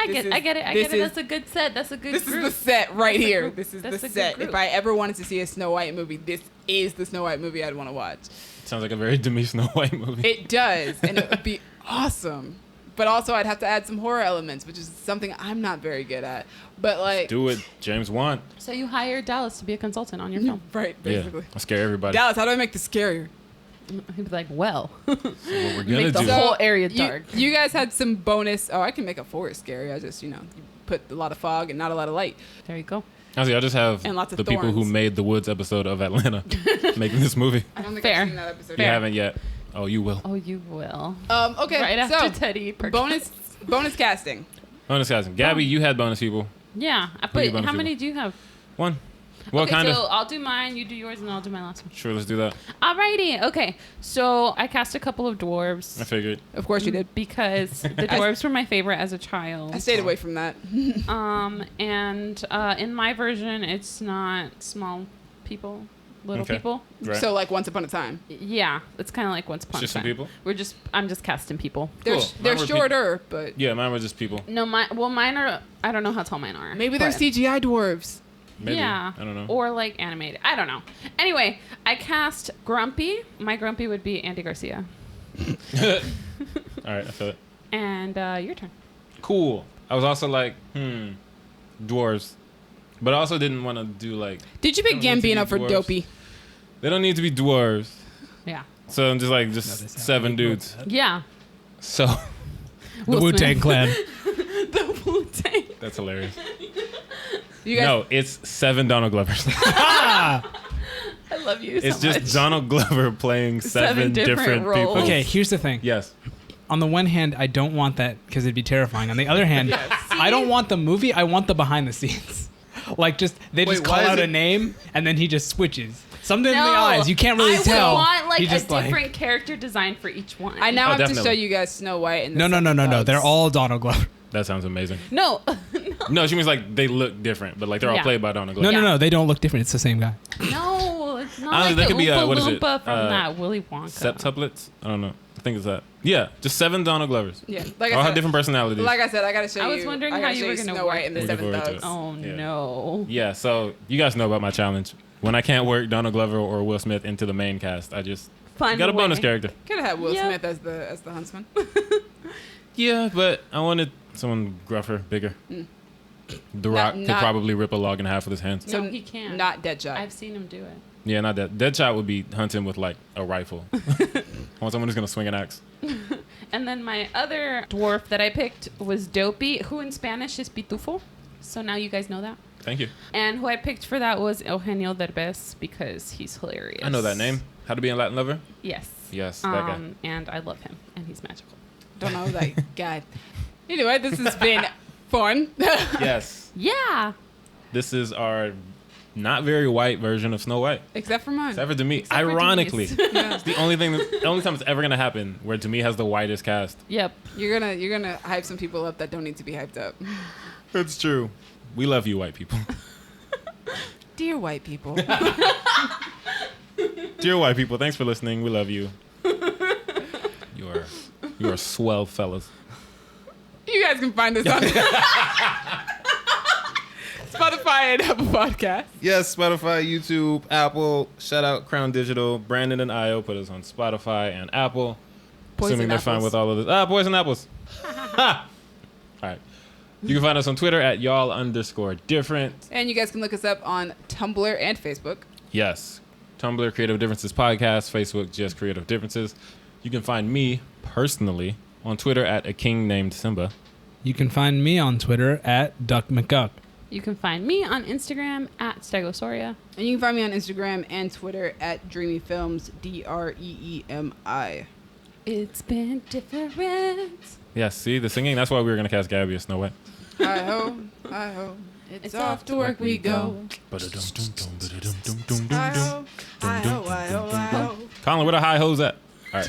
[SPEAKER 1] I
[SPEAKER 4] This
[SPEAKER 1] get
[SPEAKER 4] is-
[SPEAKER 1] it.
[SPEAKER 4] this is-
[SPEAKER 1] That's a good set. That's a good
[SPEAKER 4] this
[SPEAKER 1] group.
[SPEAKER 4] is the set right
[SPEAKER 1] That's a
[SPEAKER 4] here.
[SPEAKER 1] group.
[SPEAKER 4] This is
[SPEAKER 1] That's
[SPEAKER 4] the
[SPEAKER 1] a good
[SPEAKER 4] set.
[SPEAKER 1] group.
[SPEAKER 4] If I ever wanted to see a Snow White movie, this is the Snow White movie I'd want to watch.
[SPEAKER 3] Sounds like a very Demi Snow White movie.
[SPEAKER 4] It does, and it would be awesome. But also, I'd have to add some horror elements, which is something I'm not very good at. But like,
[SPEAKER 3] Do it, James Wan.
[SPEAKER 1] So you hired Dallas to be a consultant on your film.
[SPEAKER 4] right,
[SPEAKER 3] Yeah,
[SPEAKER 4] basically.
[SPEAKER 3] I'll scare everybody.
[SPEAKER 4] Dallas, how do I make this scarier?
[SPEAKER 1] He'd be like, well,
[SPEAKER 3] That's what we're gonna
[SPEAKER 1] make the
[SPEAKER 3] do.
[SPEAKER 1] whole area
[SPEAKER 4] you,
[SPEAKER 1] dark.
[SPEAKER 4] You guys had some bonus. Oh, I can make a forest scary. I just, you put a lot of fog and not a lot of light.
[SPEAKER 1] There you go.
[SPEAKER 3] Honestly, I just have
[SPEAKER 4] And lots of
[SPEAKER 3] the people who
[SPEAKER 4] thorns.
[SPEAKER 3] made the Woods episode of Atlanta making this movie.
[SPEAKER 4] I don't think
[SPEAKER 1] Fair.
[SPEAKER 4] I've seen that episode.
[SPEAKER 3] You haven't yet. Oh, you will.
[SPEAKER 1] Oh, you will.
[SPEAKER 4] Okay,
[SPEAKER 1] Right after
[SPEAKER 4] so
[SPEAKER 1] Teddy Perkins.
[SPEAKER 4] bonus casting.
[SPEAKER 3] Bonus casting. Gabby, you had bonus people.
[SPEAKER 1] Yeah,
[SPEAKER 3] your
[SPEAKER 1] but
[SPEAKER 3] bonus
[SPEAKER 1] how
[SPEAKER 3] people?
[SPEAKER 1] many do you have?
[SPEAKER 3] One. What kind
[SPEAKER 1] so
[SPEAKER 3] of?
[SPEAKER 1] I'll do mine, you do yours, and I'll do my last one.
[SPEAKER 3] Sure, let's do that.
[SPEAKER 1] Alrighty. Okay. So I cast a couple of dwarves.
[SPEAKER 3] I figured.
[SPEAKER 4] Of course you did.
[SPEAKER 1] Because the dwarves were my favorite as a child.
[SPEAKER 4] I stayed away from that.
[SPEAKER 1] And in my version, it's not small people, little
[SPEAKER 3] Okay.
[SPEAKER 1] people.
[SPEAKER 3] Right.
[SPEAKER 4] So like Once Upon a Time.
[SPEAKER 1] Yeah, it's kind of like Once Upon a
[SPEAKER 3] Just some
[SPEAKER 1] Time.
[SPEAKER 3] people?
[SPEAKER 1] I'm just casting people.
[SPEAKER 4] They're,
[SPEAKER 3] Cool.
[SPEAKER 4] they're
[SPEAKER 3] Mine were
[SPEAKER 4] shorter, but
[SPEAKER 3] Yeah, mine were just people.
[SPEAKER 1] No, mine are. I don't know how tall mine are.
[SPEAKER 4] maybe they're
[SPEAKER 1] but-
[SPEAKER 4] CGI dwarves.
[SPEAKER 3] Maybe.
[SPEAKER 1] Yeah.
[SPEAKER 3] I don't know.
[SPEAKER 1] Or like animated. I don't know. Anyway, I cast Grumpy. My Grumpy would be Andy Garcia.
[SPEAKER 3] All right, I feel it.
[SPEAKER 1] And your turn.
[SPEAKER 3] Cool. I was also like, dwarves, but I also didn't want to do like.
[SPEAKER 4] Did you pick
[SPEAKER 3] Don't need to be
[SPEAKER 4] Gambino for
[SPEAKER 3] dwarves.
[SPEAKER 4] Dopey?
[SPEAKER 3] They don't need to be dwarves,
[SPEAKER 1] Yeah.
[SPEAKER 3] so I'm just like
[SPEAKER 2] No,
[SPEAKER 3] just
[SPEAKER 2] they sound
[SPEAKER 3] 7
[SPEAKER 2] like
[SPEAKER 3] dudes.
[SPEAKER 1] Yeah.
[SPEAKER 3] So
[SPEAKER 2] The
[SPEAKER 1] Will
[SPEAKER 2] Wu Tang
[SPEAKER 1] Smith.
[SPEAKER 2] Clan.
[SPEAKER 1] The Wu-Tang.
[SPEAKER 3] that's hilarious.
[SPEAKER 4] You guys,
[SPEAKER 3] No, it's 7 Donald Glovers.
[SPEAKER 1] I love you
[SPEAKER 3] It's
[SPEAKER 1] so
[SPEAKER 3] just
[SPEAKER 1] much.
[SPEAKER 3] Donald Glover playing 7 different
[SPEAKER 1] roles.
[SPEAKER 3] people.
[SPEAKER 2] Okay, here's the thing.
[SPEAKER 3] Yes.
[SPEAKER 2] On the one hand, I don't want that because it'd be terrifying. On the other hand, I don't want the movie. I want the behind the scenes. Like just they
[SPEAKER 3] Wait,
[SPEAKER 2] just
[SPEAKER 3] why
[SPEAKER 2] call
[SPEAKER 3] is
[SPEAKER 2] out
[SPEAKER 3] it-
[SPEAKER 2] a name and then he just switches. Something in the
[SPEAKER 1] No,
[SPEAKER 2] eyes. You can't really
[SPEAKER 1] I
[SPEAKER 2] tell.
[SPEAKER 1] would want like
[SPEAKER 2] He
[SPEAKER 1] a
[SPEAKER 2] just,
[SPEAKER 1] different character design for each one.
[SPEAKER 4] I now
[SPEAKER 3] Oh,
[SPEAKER 4] have to
[SPEAKER 3] definitely.
[SPEAKER 4] show you guys Snow White and the
[SPEAKER 2] No.
[SPEAKER 4] Seven Dogs.
[SPEAKER 2] They're all Donald Glover.
[SPEAKER 3] That sounds amazing.
[SPEAKER 1] No.
[SPEAKER 3] No, she means like they look different, but like they're all
[SPEAKER 1] Yeah.
[SPEAKER 3] played by Donald Glover.
[SPEAKER 2] No. They don't look different. It's the same guy.
[SPEAKER 1] No, it's not
[SPEAKER 3] Honestly,
[SPEAKER 1] like
[SPEAKER 3] that
[SPEAKER 1] the
[SPEAKER 3] could be,
[SPEAKER 1] Oompa
[SPEAKER 3] what is it?
[SPEAKER 1] Loompa from that Willy Wonka.
[SPEAKER 3] Septuplets? I don't know. I think it's that. Yeah, just 7 Donald Glovers.
[SPEAKER 4] Yeah, like
[SPEAKER 3] All
[SPEAKER 4] I
[SPEAKER 3] have
[SPEAKER 4] said,
[SPEAKER 3] different personalities.
[SPEAKER 4] like I said, I gotta show you.
[SPEAKER 1] I was wondering
[SPEAKER 4] I
[SPEAKER 1] how
[SPEAKER 4] gotta
[SPEAKER 1] you
[SPEAKER 4] show
[SPEAKER 1] were gonna
[SPEAKER 4] Snow
[SPEAKER 1] work
[SPEAKER 4] White and the
[SPEAKER 3] it.
[SPEAKER 4] Seven
[SPEAKER 3] Looking forward to
[SPEAKER 4] Dogs.
[SPEAKER 3] it.
[SPEAKER 1] Oh
[SPEAKER 3] Yeah.
[SPEAKER 1] no.
[SPEAKER 3] Yeah, so you guys know about my challenge. When I can't work Donald Glover or Will Smith into the main cast, I just
[SPEAKER 1] Fun
[SPEAKER 3] got a bonus
[SPEAKER 1] way.
[SPEAKER 3] character.
[SPEAKER 4] Could have had Will
[SPEAKER 1] Yep.
[SPEAKER 4] Smith as the huntsman.
[SPEAKER 3] Yeah, but I wanted someone gruffer, bigger. The Rock could
[SPEAKER 4] not-
[SPEAKER 3] probably rip a log in half with his hands.
[SPEAKER 1] No, he can't.
[SPEAKER 4] Not Deadshot.
[SPEAKER 1] I've seen him do it.
[SPEAKER 3] Yeah, not that. Deadshot would be hunting with like a rifle. I want someone who's gonna swing an axe.
[SPEAKER 1] And then my other dwarf that I picked was Dopey, who in Spanish is Pitufo. So now you guys know that.
[SPEAKER 3] Thank you.
[SPEAKER 1] And who I picked for that was Eugenio Derbez because he's hilarious.
[SPEAKER 3] I know that name. How to Be a Latin Lover?
[SPEAKER 1] Yes.
[SPEAKER 3] Yes, that guy.
[SPEAKER 1] And I love him, and he's magical.
[SPEAKER 4] Don't know that guy. Anyway, this has been fun.
[SPEAKER 3] Yes.
[SPEAKER 1] Yeah.
[SPEAKER 3] This is our not very white version of Snow White.
[SPEAKER 4] Except for mine.
[SPEAKER 3] Except for Demi.
[SPEAKER 1] for
[SPEAKER 3] Ironically.
[SPEAKER 1] Denise.
[SPEAKER 4] Yeah.
[SPEAKER 3] It's the only time it's ever gonna happen where Demi has the whitest cast.
[SPEAKER 1] Yep.
[SPEAKER 4] You're gonna hype some people up that don't need to be hyped up.
[SPEAKER 3] It's true. We love you, white people.
[SPEAKER 4] Dear white people.
[SPEAKER 3] Dear white people, thanks for listening. We love you. You are swell fellas.
[SPEAKER 4] You guys can find us on Spotify and Apple Podcasts.
[SPEAKER 3] Yes, Spotify, YouTube, Apple. Shout out Crown Digital. Brandon and Io put us on Spotify and Apple.
[SPEAKER 4] Poison
[SPEAKER 3] Assuming they're fine
[SPEAKER 4] apples.
[SPEAKER 3] with all of this. Poison apples. Ha! All right. You can find us on Twitter at y'all_different.
[SPEAKER 4] And you guys can look us up on Tumblr and Facebook.
[SPEAKER 3] Yes. Tumblr, Creative Differences Podcast. Facebook, just Creative Differences. You can find me personally on Twitter at a king named Simba.
[SPEAKER 2] You can find me on Twitter at Duck McGuck.
[SPEAKER 1] You can find me on Instagram at Stegosauria.
[SPEAKER 4] And you can find me on Instagram and Twitter at Dreamy Films, DREEMI.
[SPEAKER 1] It's been different.
[SPEAKER 3] Yes, see, the singing, that's why we were going to cast Gabby as Snow White.
[SPEAKER 4] Hi-ho, hi-ho. It's off to work we go. Hi-ho, hi-ho, hi-ho, hi-ho.
[SPEAKER 3] Colin, where the high hoes at? All right.